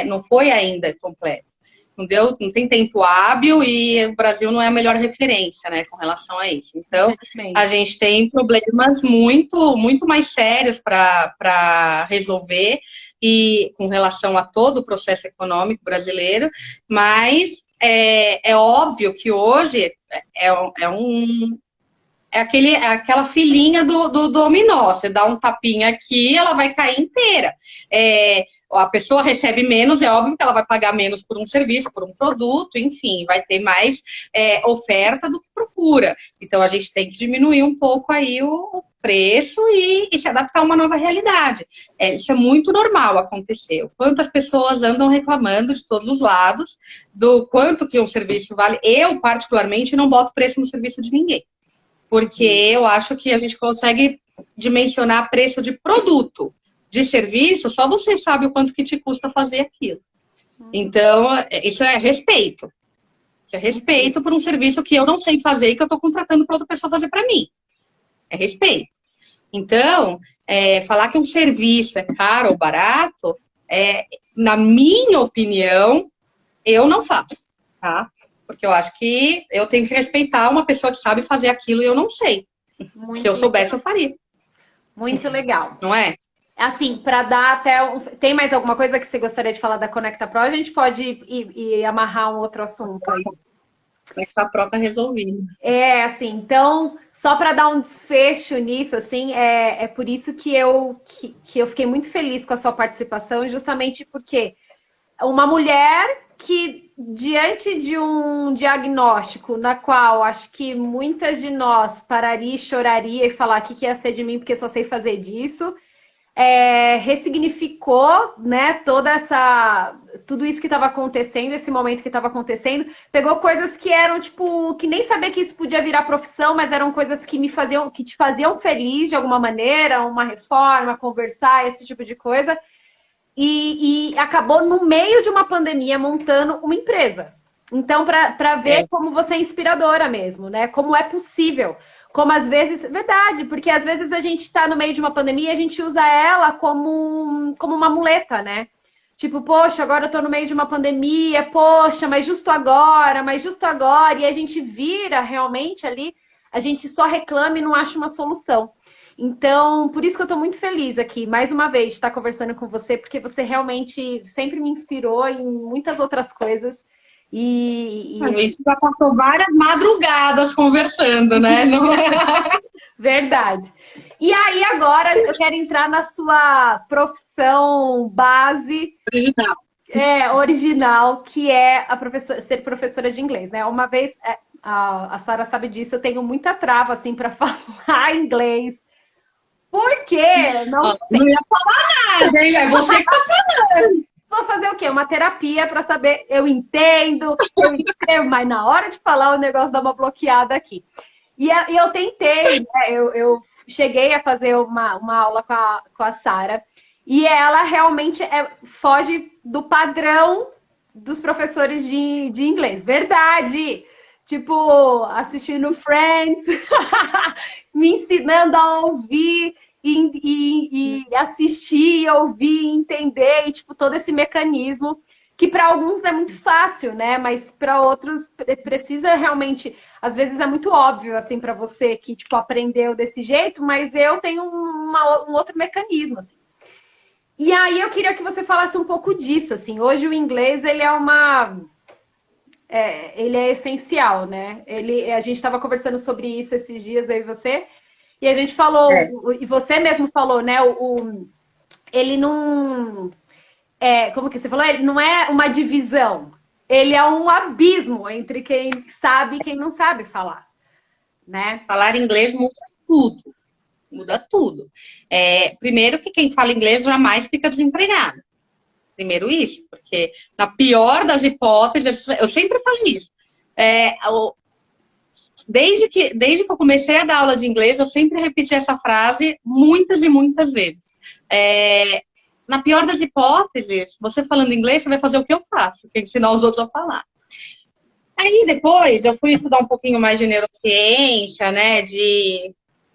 Speaker 2: Não foi ainda completo. Não tem tempo hábil e o Brasil não é a melhor referência, né, com relação a isso. Então, a gente tem problemas muito, muito mais sérios para resolver e com relação a todo o processo econômico brasileiro, mas é óbvio que hoje é aquela filhinha do dominó. Você dá um tapinha aqui, ela vai cair inteira. A pessoa recebe menos, é óbvio que ela vai pagar menos por um serviço, por um produto, enfim, vai ter mais oferta do que procura. Então, a gente tem que diminuir um pouco aí o preço e se adaptar a uma nova realidade. Isso é muito normal acontecer. O quanto as pessoas andam reclamando de todos os lados, do quanto que um serviço vale. Eu, particularmente, não boto preço no serviço de ninguém. Porque eu acho que a gente consegue dimensionar preço de produto, de serviço, só você sabe o quanto que te custa fazer aquilo. Então, isso é respeito. Isso é respeito por um serviço que eu não sei fazer e que eu estou contratando para outra pessoa fazer para mim. É respeito. Então, falar que um serviço é caro ou barato, na minha opinião, eu não faço, tá? Porque eu acho que eu tenho que respeitar uma pessoa que sabe fazer aquilo e eu não sei. Se eu soubesse, eu faria.
Speaker 1: Muito legal.
Speaker 2: Não é?
Speaker 1: Assim, para dar até... Tem mais alguma coisa que você gostaria de falar da Conecta Pro? A gente pode ir amarrar um outro assunto aí.
Speaker 2: Conecta Pro tá resolvido.
Speaker 1: Assim, então, só para dar um desfecho nisso, assim, é por isso que eu fiquei muito feliz com a sua participação, justamente porque uma mulher que, diante de um diagnóstico na qual acho que muitas de nós pararia e choraria e falar o que ia ser de mim porque só sei fazer disso, ressignificou, né, tudo isso que estava acontecendo, esse momento que estava acontecendo, pegou coisas que eram, tipo, que nem sabia que isso podia virar profissão, mas eram coisas que que te faziam feliz de alguma maneira, uma reforma, conversar, esse tipo de coisa. E acabou no meio de uma pandemia montando uma empresa. Então, para ver como você é inspiradora mesmo, né? Como é possível. Como às vezes... Verdade, porque às vezes a gente está no meio de uma pandemia e a gente usa ela como uma muleta, né? Tipo, poxa, agora eu tô no meio de uma pandemia, poxa, mas justo agora. E a gente vira realmente ali, a gente só reclama e não acha uma solução. Então, por isso que eu estou muito feliz aqui, mais uma vez, de estar conversando com você, porque você realmente sempre me inspirou em muitas outras coisas.
Speaker 2: A gente já passou várias madrugadas conversando, né?
Speaker 1: Verdade. E aí, agora, eu quero entrar na sua profissão base...
Speaker 2: Original.
Speaker 1: Original, que é ser professora de inglês, né? Uma vez, a Sara sabe disso, eu tenho muita trava, assim, para falar inglês. Por quê? Não sei.
Speaker 2: Não ia falar nada, hein? É você que tá falando.
Speaker 1: Vou fazer o quê? Uma terapia para saber. Eu entendo, eu escrevo, mas na hora de falar o negócio dá uma bloqueada aqui. E eu tentei, né? Eu cheguei a fazer uma aula com a Sara e ela realmente foge do padrão dos professores de inglês. Verdade! Tipo, assistindo Friends, me ensinando a ouvir e assistir, ouvir, entender, e tipo, todo esse mecanismo que para alguns é muito fácil, né? Mas para outros precisa realmente, às vezes é muito óbvio assim para você que tipo aprendeu desse jeito, mas eu tenho um outro mecanismo assim. E aí eu queria que você falasse um pouco disso, assim. Hoje o inglês ele ele é essencial, né? A gente estava conversando sobre isso esses dias, eu e você, e a gente falou, e você mesmo falou, né? Ele não... como que você falou? Ele não é uma divisão. Ele é um abismo entre quem sabe e quem não sabe falar, né?
Speaker 2: Falar inglês muda tudo. Muda tudo. Primeiro que quem fala inglês jamais fica desempregado. Primeiro isso, porque na pior das hipóteses, eu sempre falei isso. Desde que eu comecei a dar aula de inglês, eu sempre repeti essa frase muitas e muitas vezes. Na pior das hipóteses, você falando inglês, você vai fazer o que eu faço, que é ensinar os outros a falar. Aí depois eu fui estudar um pouquinho mais de neurociência, né?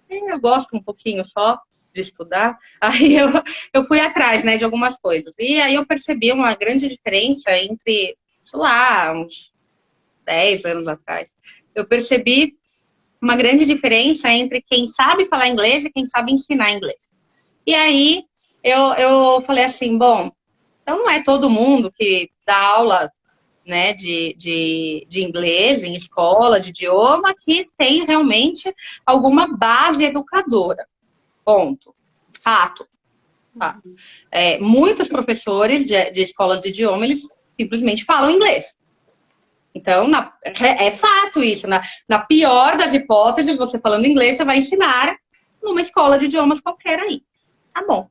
Speaker 2: Eu gosto um pouquinho só de estudar. Aí eu fui atrás, né, de algumas coisas. E aí eu percebi uma grande diferença entre, sei lá, uns 10 anos atrás. Eu percebi uma grande diferença entre quem sabe falar inglês e quem sabe ensinar inglês. E aí eu falei assim, bom, então não é todo mundo que dá aula, né, de inglês em escola, de idioma, que tem realmente alguma base educadora. Ponto. Fato. Muitos professores de escolas de idioma, eles simplesmente falam inglês. Então, é fato isso. Na pior das hipóteses, você falando inglês, você vai ensinar numa escola de idiomas qualquer aí. Tá bom.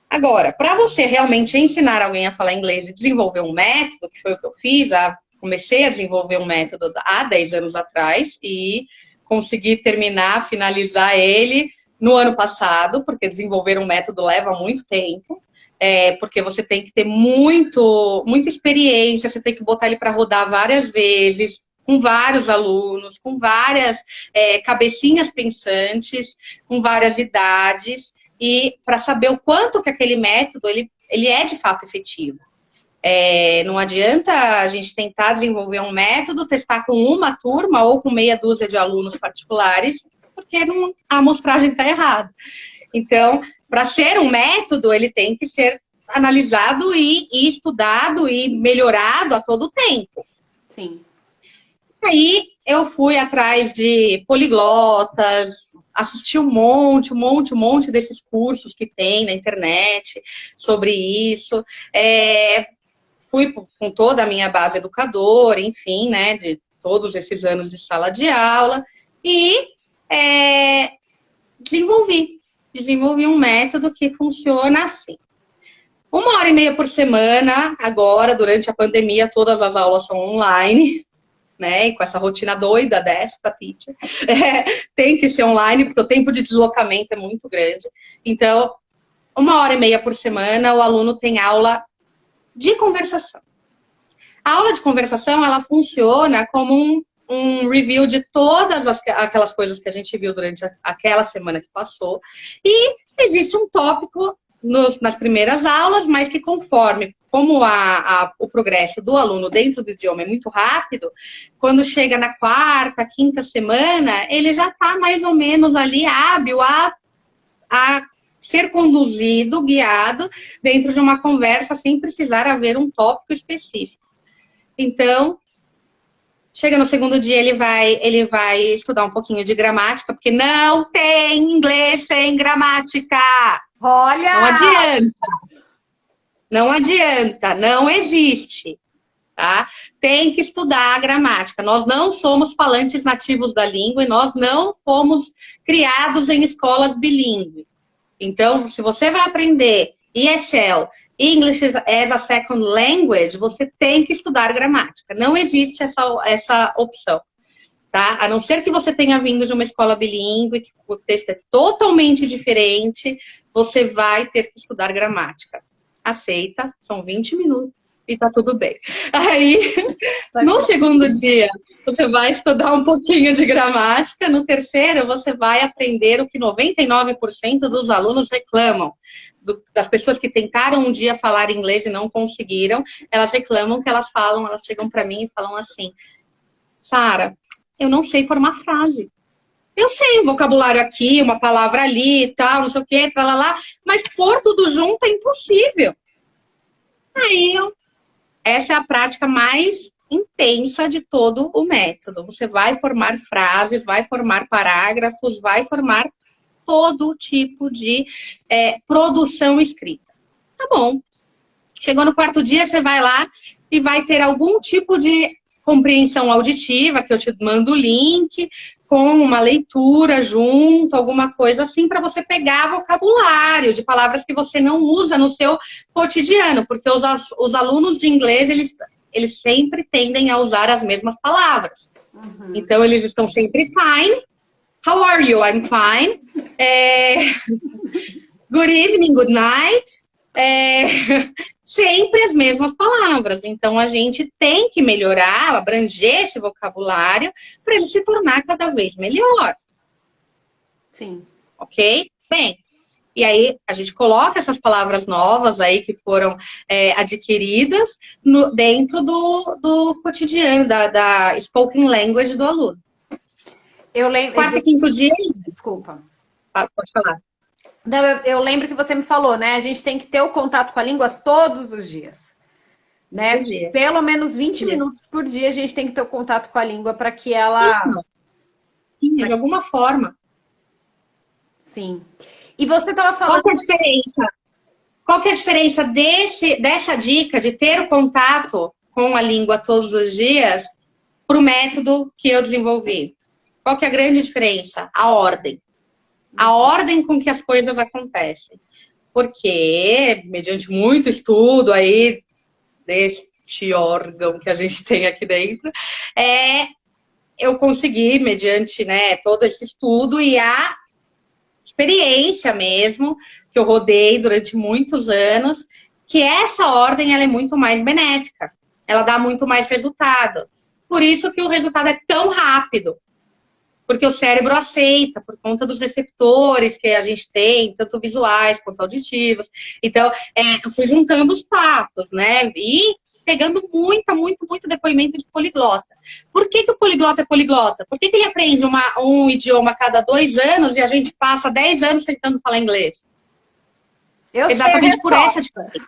Speaker 2: Agora, para você realmente ensinar alguém a falar inglês e desenvolver um método, que foi o que eu fiz, comecei a desenvolver um método há 10 anos atrás e consegui finalizar ele no ano passado, porque desenvolver um método leva muito tempo, porque você tem que ter muita experiência, você tem que botar ele para rodar várias vezes, com vários alunos, com várias cabecinhas pensantes, com várias idades, e para saber o quanto que aquele método ele é de fato efetivo. Não adianta a gente tentar desenvolver um método, testar com uma turma ou com meia dúzia de alunos particulares, porque a amostragem está errada. Então, para ser um método, ele tem que ser analisado e estudado e melhorado a todo tempo.
Speaker 1: Sim.
Speaker 2: Aí eu fui atrás de poliglotas, assisti um monte desses cursos que tem na internet sobre isso. Fui com toda a minha base educadora, enfim, né, de todos esses anos de sala de aula e desenvolvi um método que funciona assim. 1h30 por semana, agora, durante a pandemia, todas as aulas são online, né? E com essa rotina doida dessa, teacher, tem que ser online, porque o tempo de deslocamento é muito grande. Então, 1h30 por semana, o aluno tem aula de conversação. A aula de conversação, ela funciona como um review de todas aquelas coisas que a gente viu durante aquela semana que passou. E existe um tópico nas primeiras aulas, mas que como o progresso do aluno dentro do idioma é muito rápido, quando chega na 4ª, 5ª semana, ele já está mais ou menos ali hábil a ser conduzido, guiado dentro de uma conversa sem precisar haver um tópico específico. Então, chega no segundo dia, ele vai estudar um pouquinho de gramática, porque não tem inglês sem gramática.
Speaker 1: Olha!
Speaker 2: Não adianta, não existe, tá? Tem que estudar a gramática. Nós não somos falantes nativos da língua e nós não fomos criados em escolas bilíngues. Então, se você vai aprender ESL, English as a Second Language, você tem que estudar gramática. Não existe essa opção, tá? A não ser que você tenha vindo de uma escola bilíngue, que o texto é totalmente diferente, você vai ter que estudar gramática. Aceita, são 20 minutos e tá tudo bem. Aí, no segundo dia, você vai estudar um pouquinho de gramática. No terceiro, você vai aprender o que 99% dos alunos reclamam. Das pessoas que tentaram um dia falar inglês e não conseguiram, elas reclamam que elas chegam para mim e falam assim: Sara, eu não sei formar frase. Eu sei um vocabulário aqui, uma palavra ali e tal, não sei o que, tralalá, mas pôr tudo junto é impossível. Aí, essa é a prática mais intensa de todo o método. Você vai formar frases, vai formar parágrafos, vai formar todo tipo de produção escrita. Tá bom. Chegou no 4º dia, você vai lá e vai ter algum tipo de compreensão auditiva, que eu te mando o link, com uma leitura junto, alguma coisa assim, para você pegar vocabulário de palavras que você não usa no seu cotidiano, porque os alunos de inglês, eles sempre tendem a usar as mesmas palavras. Então, eles estão sempre fine. How are you? I'm fine. Good evening, good night. Sempre as mesmas palavras. Então, a gente tem que melhorar, abranger esse vocabulário para ele se tornar cada vez melhor.
Speaker 1: Sim.
Speaker 2: Ok? Bem, e aí a gente coloca essas palavras novas aí que foram adquiridas dentro do cotidiano, da spoken language do aluno.
Speaker 1: Eu lembro...
Speaker 2: Quarto e quinto dia...
Speaker 1: Desculpa.
Speaker 2: Pode falar.
Speaker 1: Não, eu lembro que você me falou, né? A gente tem que ter o contato com a língua todos os dias. Né? Pelo menos 20 minutos por dia a gente tem que ter o contato com a língua para que ela...
Speaker 2: Sim, de alguma forma.
Speaker 1: Sim. E você estava falando...
Speaker 2: Qual que é a diferença? Qual que é a diferença dessa dica de ter o contato com a língua todos os dias para o método que eu desenvolvi? Qual que é a grande diferença? A ordem. A ordem com que as coisas acontecem. Porque, mediante muito estudo aí, deste órgão que a gente tem aqui dentro, eu consegui, mediante, né, todo esse estudo e a experiência mesmo, que eu rodei durante muitos anos, que essa ordem ela é muito mais benéfica. Ela dá muito mais resultado. Por isso que o resultado é tão rápido. Porque o cérebro aceita, por conta dos receptores que a gente tem, tanto visuais quanto auditivos. Então, eu fui juntando os papos, né? E pegando muito depoimento de poliglota. Por que o poliglota é poliglota? Por que ele aprende um idioma a cada 2 anos e a gente passa 10 anos tentando falar inglês? Exatamente por essa diferença.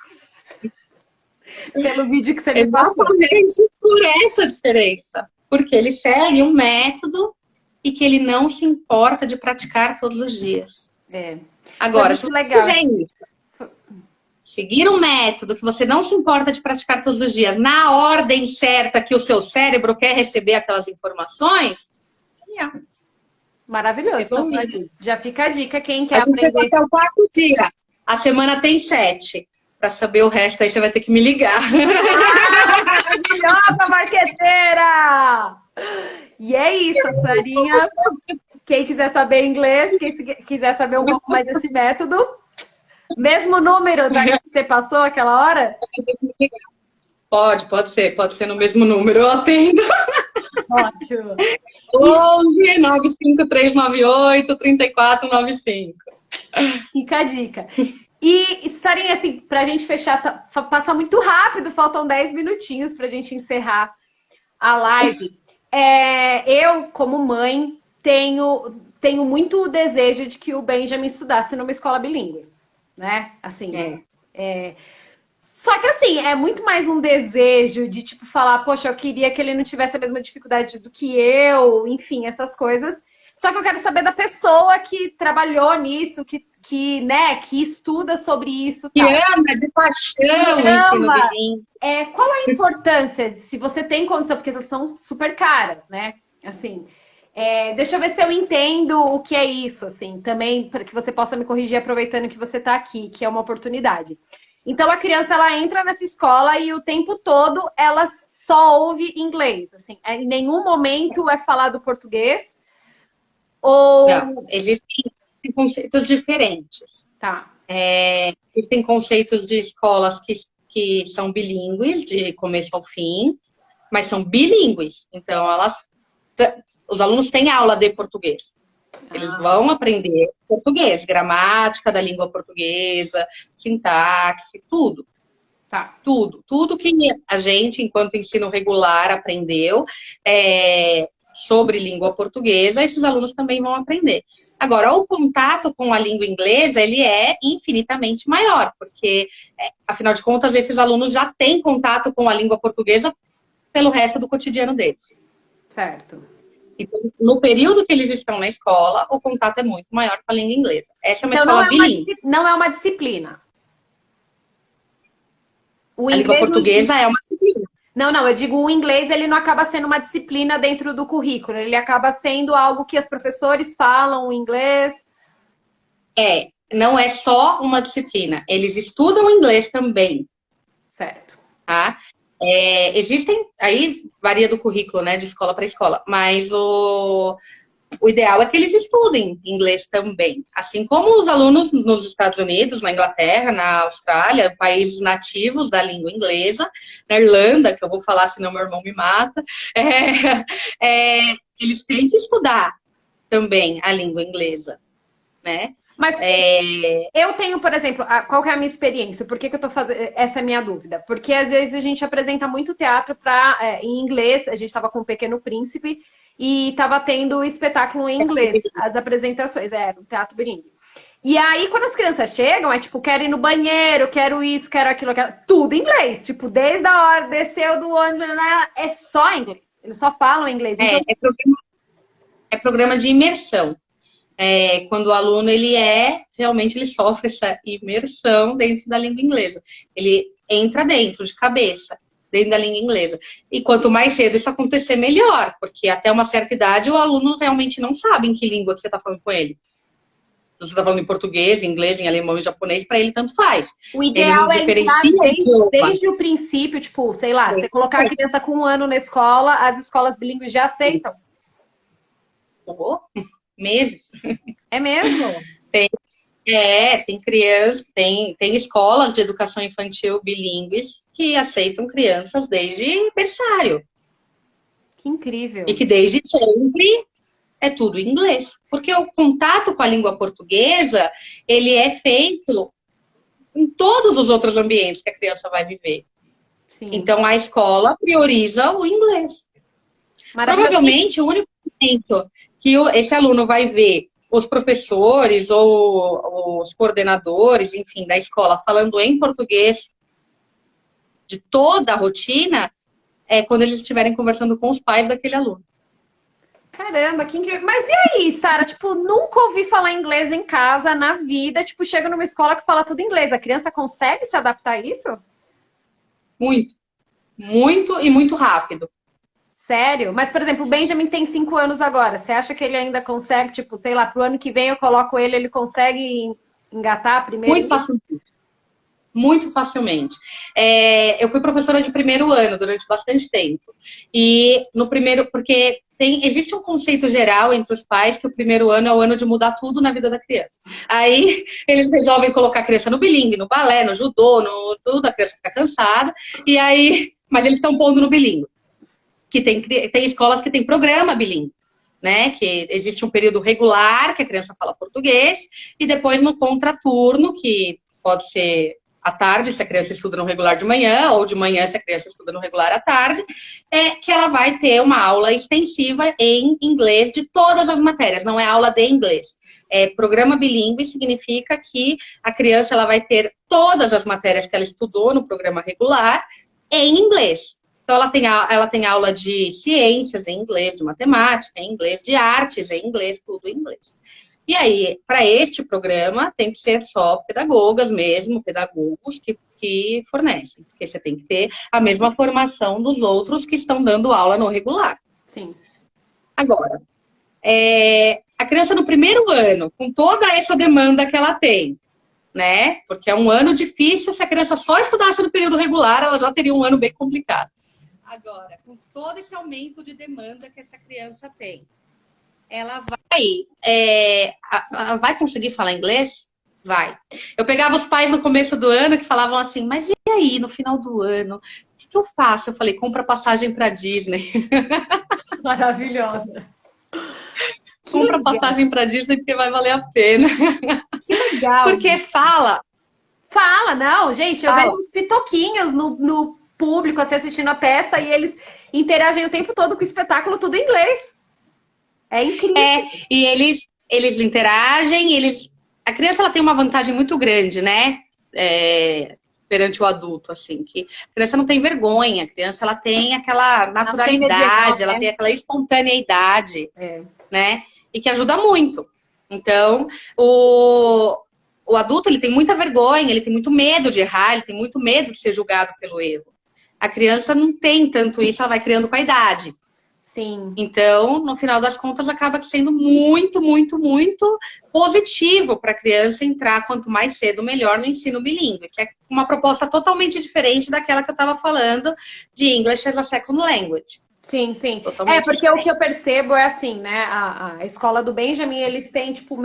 Speaker 1: Pelo vídeo que você me passou.
Speaker 2: Exatamente por essa diferença. Porque ele segue um método e que ele não se importa de praticar todos os dias. Agora, se você fizer isso, seguir um método que você não se importa de praticar todos os dias, na ordem certa que o seu cérebro quer receber aquelas informações,
Speaker 1: maravilhoso. Então, já fica a dica, quem quer aprender.
Speaker 2: Chega até o 4º dia. A semana tem 7. Para saber o resto, aí você vai ter que me ligar.
Speaker 1: Maravilhosa, marqueteira! E é isso, Sarinha. Quem quiser saber inglês, quem quiser saber um pouco mais desse método, mesmo número que você passou aquela hora?
Speaker 2: Pode ser no mesmo número, eu atendo.
Speaker 1: Ótimo.
Speaker 2: 11 95398 3495.
Speaker 1: Fica a dica. E, Sarinha, assim, pra gente fechar, passa muito rápido, faltam 10 minutinhos pra gente encerrar a live. Eu, como mãe, tenho muito desejo de que o Benjamin estudasse numa escola bilíngue, né? Assim, Só que, assim, é muito mais um desejo de, tipo, falar, poxa, eu queria que ele não tivesse a mesma dificuldade do que eu, enfim, essas coisas. Só que eu quero saber da pessoa que trabalhou nisso, que estuda sobre isso.
Speaker 2: Que ama de paixão o ensino bilíngue.
Speaker 1: Qual a importância, se você tem condição, porque elas são super caras, né? Assim, deixa eu ver se eu entendo o que é isso, assim, também, para que você possa me corrigir aproveitando que você está aqui, que é uma oportunidade. Então, a criança, ela entra nessa escola e o tempo todo ela só ouve inglês, assim, em nenhum momento é falado português.
Speaker 2: Não, existem conceitos diferentes.
Speaker 1: Tá.
Speaker 2: Existem conceitos de escolas que são bilíngues, de começo ao fim, mas são bilíngues. Então, os alunos têm aula de português. Eles vão aprender português, gramática da língua portuguesa, sintaxe, tudo.
Speaker 1: Tá.
Speaker 2: Tudo que a gente, enquanto ensino regular, aprendeu sobre língua portuguesa, esses alunos também vão aprender. Agora, o contato com a língua inglesa, ele é infinitamente maior, porque, afinal de contas, esses alunos já têm contato com a língua portuguesa pelo resto do cotidiano deles.
Speaker 1: Certo.
Speaker 2: Então, no período que eles estão na escola, o contato é muito maior com a língua inglesa. Essa é uma escola bilíngue.
Speaker 1: Não é uma disciplina.
Speaker 2: A língua portuguesa é uma disciplina.
Speaker 1: Não, eu digo o inglês, ele não acaba sendo uma disciplina dentro do currículo, ele acaba sendo algo que os professores falam o inglês.
Speaker 2: Não é só uma disciplina, eles estudam inglês também,
Speaker 1: Certo.
Speaker 2: tá? Existem, aí varia do currículo, né, de escola para escola, mas o ideal é que eles estudem inglês também. Assim como os alunos nos Estados Unidos, na Inglaterra, na Austrália, países nativos da língua inglesa, na Irlanda, que eu vou falar senão meu irmão me mata, eles têm que estudar também a língua inglesa, né?
Speaker 1: Mas eu tenho, por exemplo, qual que é a minha experiência? Por que eu tô fazendo essa é a minha dúvida? Porque às vezes a gente apresenta muito teatro em inglês, a gente estava com o Pequeno Príncipe e estava tendo espetáculo em inglês, as apresentações, o teatro bilíngue. E aí, quando as crianças chegam, é tipo, quero ir no banheiro, quero isso, quero aquilo, tudo em inglês. Tipo, desde a hora, desceu do ônibus, é só inglês. Eles só falam inglês. Então...
Speaker 2: É programa de imersão. Quando o aluno, realmente ele sofre essa imersão dentro da língua inglesa. Ele entra dentro, de cabeça, dentro da língua inglesa. E quanto mais cedo isso acontecer, melhor, porque até uma certa idade o aluno realmente não sabe em que língua que você está falando com ele. Se você está falando em português, em inglês, em alemão e japonês, para ele tanto faz.
Speaker 1: O ideal é entrar desde o princípio, tipo, sei lá, você colocar a criança com 1 ano na escola, as escolas bilíngues já aceitam.
Speaker 2: Meses.
Speaker 1: É mesmo?
Speaker 2: Tem crianças, tem escolas de educação infantil bilíngues que aceitam crianças desde berçário.
Speaker 1: Que incrível.
Speaker 2: E que desde sempre é tudo em inglês. Porque o contato com a língua portuguesa, ele é feito em todos os outros ambientes que a criança vai viver.
Speaker 1: Sim.
Speaker 2: Então, a escola prioriza o inglês. Provavelmente, o único momento que esse aluno vai ver os professores ou os coordenadores, enfim, da escola falando em português de toda a rotina é quando eles estiverem conversando com os pais daquele aluno.
Speaker 1: Caramba, que incrível. Mas e aí, Sara? Tipo, nunca ouvi falar inglês em casa, na vida. Tipo, chega numa escola que fala tudo inglês. A criança consegue se adaptar a isso?
Speaker 2: Muito. Muito e muito rápido.
Speaker 1: Sério? Mas, por exemplo, o Benjamin tem 5 anos agora. Você acha que ele ainda consegue, tipo, sei lá, pro ano que vem eu coloco ele consegue engatar primeiro?
Speaker 2: Muito facilmente. Muito facilmente. Eu fui professora de primeiro ano durante bastante tempo. E no primeiro, porque existe um conceito geral entre os pais que o primeiro ano é o ano de mudar tudo na vida da criança. Aí eles resolvem colocar a criança no bilíngue, no balé, no judô, no tudo, a criança fica cansada. E aí, mas eles estão pondo no bilíngue. Que tem escolas que tem programa bilíngue, né? Que existe um período regular que a criança fala português e depois no contraturno, que pode ser à tarde, se a criança estuda no regular de manhã, ou de manhã, se a criança estuda no regular à tarde, que ela vai ter uma aula extensiva em inglês de todas as matérias, não é aula de inglês. Programa bilíngue significa que a criança ela vai ter todas as matérias que ela estudou no programa regular em inglês. Então, ela tem aula de ciências em inglês, de matemática em inglês, de artes em inglês, tudo em inglês. E aí, para este programa, tem que ser só pedagogas mesmo, pedagogos que fornecem. Porque você tem que ter a mesma formação dos outros que estão dando aula no regular.
Speaker 1: Sim.
Speaker 2: Agora, a criança no primeiro ano, com toda essa demanda que ela tem, né? Porque é um ano difícil, se a criança só estudasse no período regular, ela já teria um ano bem complicado. Agora, com todo esse aumento de demanda que essa criança tem, ela vai conseguir falar inglês? Vai. Eu pegava os pais no começo do ano que falavam assim, mas e aí, no final do ano? O que eu faço? Eu falei, compra passagem para Disney.
Speaker 1: Maravilhosa.
Speaker 2: Compra passagem para Disney porque vai valer a pena.
Speaker 1: Que legal.
Speaker 2: Porque fala.
Speaker 1: Fala, não, gente, eu vejo uns pitoquinhos no público assim, assistindo a peça e eles interagem o tempo todo com o espetáculo, tudo em inglês. É incrível.
Speaker 2: E eles interagem, a criança ela tem uma vantagem muito grande, né? Perante o adulto, assim, que a criança não tem vergonha, a criança ela tem aquela naturalidade, ela tem aquela espontaneidade, né? E que ajuda muito. Então, o adulto ele tem muita vergonha, ele tem muito medo de errar, ele tem muito medo de ser julgado pelo erro. A criança não tem tanto isso, ela vai criando com a idade.
Speaker 1: Sim.
Speaker 2: Então, no final das contas, acaba sendo muito, muito, muito positivo para a criança entrar quanto mais cedo, melhor no ensino bilíngue, que é uma proposta totalmente diferente daquela que eu estava falando de English as a Second Language.
Speaker 1: Sim, sim.
Speaker 2: Totalmente
Speaker 1: Porque
Speaker 2: diferente.
Speaker 1: o que eu percebo é assim, né? A escola do Benjamin, eles têm, tipo,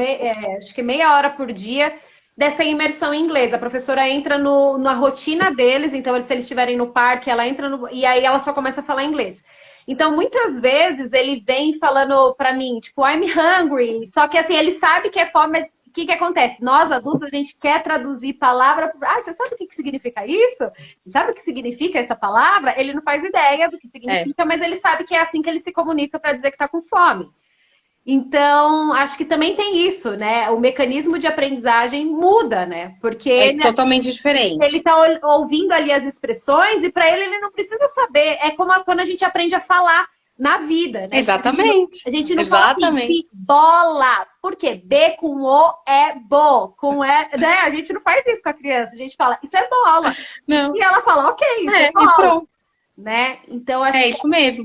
Speaker 1: acho que meia hora por dia dessa imersão em inglês. A professora entra na rotina deles, então, se eles estiverem no parque, ela entra e aí ela só começa a falar inglês. Então, muitas vezes, ele vem falando pra mim, tipo, I'm hungry. Só que, assim, ele sabe que é fome, mas o que acontece? Nós, adultos, a gente quer traduzir palavra por... Ah, você sabe o que significa isso? Você sabe o que significa essa palavra? Ele não faz ideia do que significa, mas ele sabe que é assim que ele se comunica para dizer que está com fome. Então, acho que também tem isso, né? O mecanismo de aprendizagem muda, né? Porque
Speaker 2: totalmente diferente.
Speaker 1: Ele está ouvindo ali as expressões e para ele não precisa saber. É como quando a gente aprende a falar na vida, né?
Speaker 2: Exatamente.
Speaker 1: A gente não fala assim, bola. Por quê? B com O é bo. Com E, né? A gente não faz isso com a criança. A gente fala, isso é bola.
Speaker 2: Não.
Speaker 1: E ela fala, ok, isso é bola.
Speaker 2: E pronto.
Speaker 1: Né? Então, acho
Speaker 2: isso mesmo.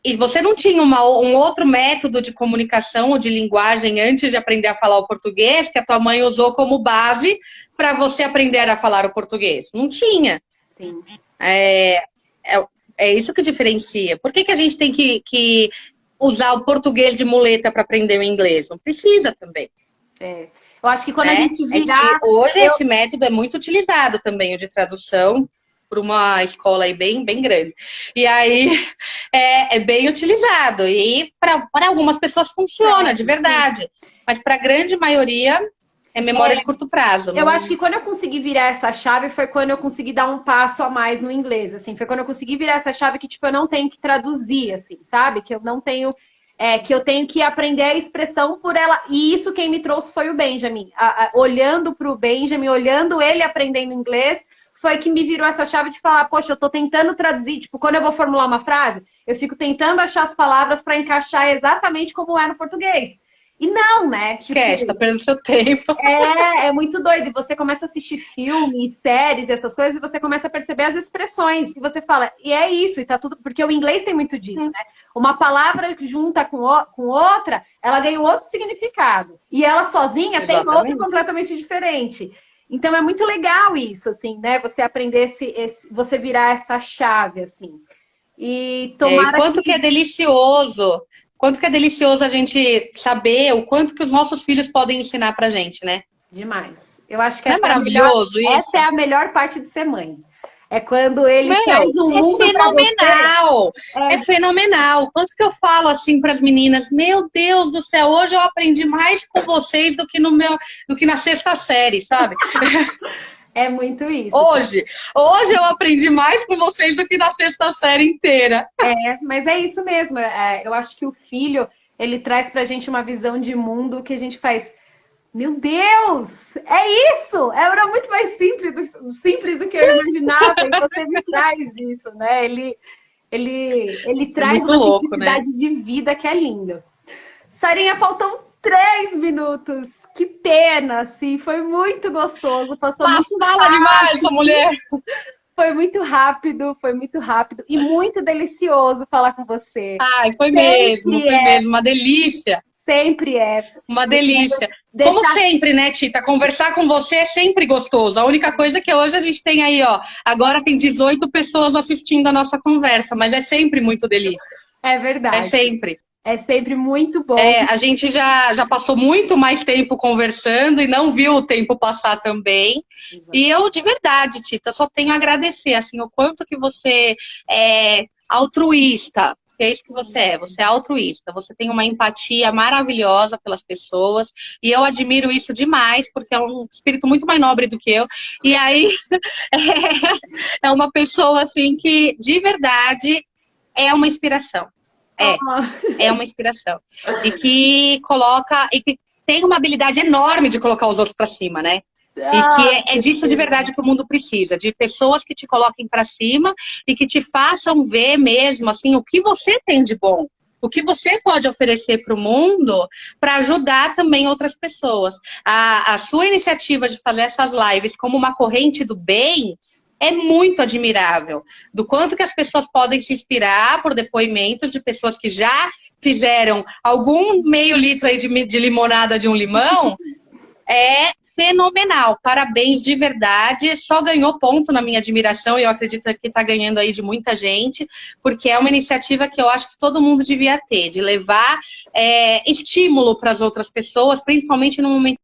Speaker 2: E você não tinha um outro método de comunicação ou de linguagem antes de aprender a falar o português que a tua mãe usou como base para você aprender a falar o português? Não tinha.
Speaker 1: Sim.
Speaker 2: É isso que diferencia. Por que a gente tem que usar o português de muleta para aprender o inglês? Não precisa também.
Speaker 1: Eu acho que quando a gente virar...
Speaker 2: hoje esse método é muito utilizado também, o de tradução, por uma escola aí bem, bem grande. E aí é bem utilizado. E para algumas pessoas funciona, de verdade. Mas para a grande maioria é memória de curto prazo.
Speaker 1: Eu acho que quando eu consegui virar essa chave foi quando eu consegui dar um passo a mais no inglês, assim. Foi quando eu consegui virar essa chave que, tipo, eu não tenho que traduzir, assim, sabe? Que eu não tenho... que eu tenho que aprender a expressão por ela. E isso quem me trouxe foi o Benjamin. Olhando para o Benjamin, olhando ele aprendendo inglês, foi que me virou essa chave de falar, poxa, eu tô tentando traduzir. Tipo, quando eu vou formular uma frase, eu fico tentando achar as palavras para encaixar exatamente como é no português. E não, né?
Speaker 2: Esquece, tá perdendo seu tempo.
Speaker 1: É muito doido. E você começa a assistir filmes, séries, essas coisas, e você começa a perceber as expressões. E você fala, e é isso, e tá tudo. Porque o inglês tem muito disso, né? Uma palavra junta com outra, ela ganha um outro significado. E ela sozinha tem outro completamente diferente. Então é muito legal isso, assim, né? Você aprender você virar essa chave, assim. E tomara
Speaker 2: quanto que é delicioso. Quanto que é delicioso a gente saber o quanto que os nossos filhos podem ensinar pra gente, né?
Speaker 1: Demais. Eu acho que
Speaker 2: é maravilhoso isso.
Speaker 1: Essa é a melhor parte de ser mãe. É quando ele traz um mundo
Speaker 2: fenomenal. É fenomenal. Quanto que eu falo assim para as meninas, meu Deus do céu, hoje eu aprendi mais com vocês do que na sexta série, sabe?
Speaker 1: É muito isso.
Speaker 2: Hoje eu aprendi mais com vocês do que na sexta série inteira.
Speaker 1: Mas é isso mesmo. Eu acho que o filho, ele traz pra gente uma visão de mundo que a gente faz... Meu Deus! É isso! Era muito mais simples do que eu imaginava. E você me traz isso, né? Ele traz uma simplicidade, né, de vida que é lindo. Sarinha, faltam 3 minutos. Que pena, assim. Foi muito gostoso. Passou muito rápido.
Speaker 2: Fala demais, essa mulher!
Speaker 1: Foi muito rápido e muito delicioso falar com você.
Speaker 2: Foi mesmo, uma delícia.
Speaker 1: Sempre é.
Speaker 2: Uma delícia. Como sempre, né, Tita? Conversar com você é sempre gostoso. A única coisa é que hoje a gente tem aí, ó, agora tem 18 pessoas assistindo a nossa conversa, mas é sempre muito delícia.
Speaker 1: É verdade.
Speaker 2: É sempre.
Speaker 1: É sempre muito bom.
Speaker 2: A gente já passou muito mais tempo conversando e não viu o tempo passar também. Exato. E eu, de verdade, Tita, só tenho a agradecer, assim, o quanto que você é altruísta. É isso que você é altruísta, você tem uma empatia maravilhosa pelas pessoas, e eu admiro isso demais, porque é um espírito muito mais nobre do que eu, e aí é uma pessoa, assim, que de verdade é uma inspiração, é uma inspiração, e que tem uma habilidade enorme de colocar os outros para cima, né? E que é disso de verdade que o mundo precisa, de pessoas que te coloquem para cima e que te façam ver mesmo assim o que você tem de bom, o que você pode oferecer para o mundo para ajudar também outras pessoas. A sua iniciativa de fazer essas lives como uma corrente do bem é muito admirável. Do quanto que as pessoas podem se inspirar por depoimentos de pessoas que já fizeram algum meio litro aí de limonada de um limão. É fenomenal, parabéns de verdade, só ganhou ponto na minha admiração e eu acredito que está ganhando aí de muita gente, porque é uma iniciativa que eu acho que todo mundo devia ter, de levar estímulo para as outras pessoas, principalmente no momento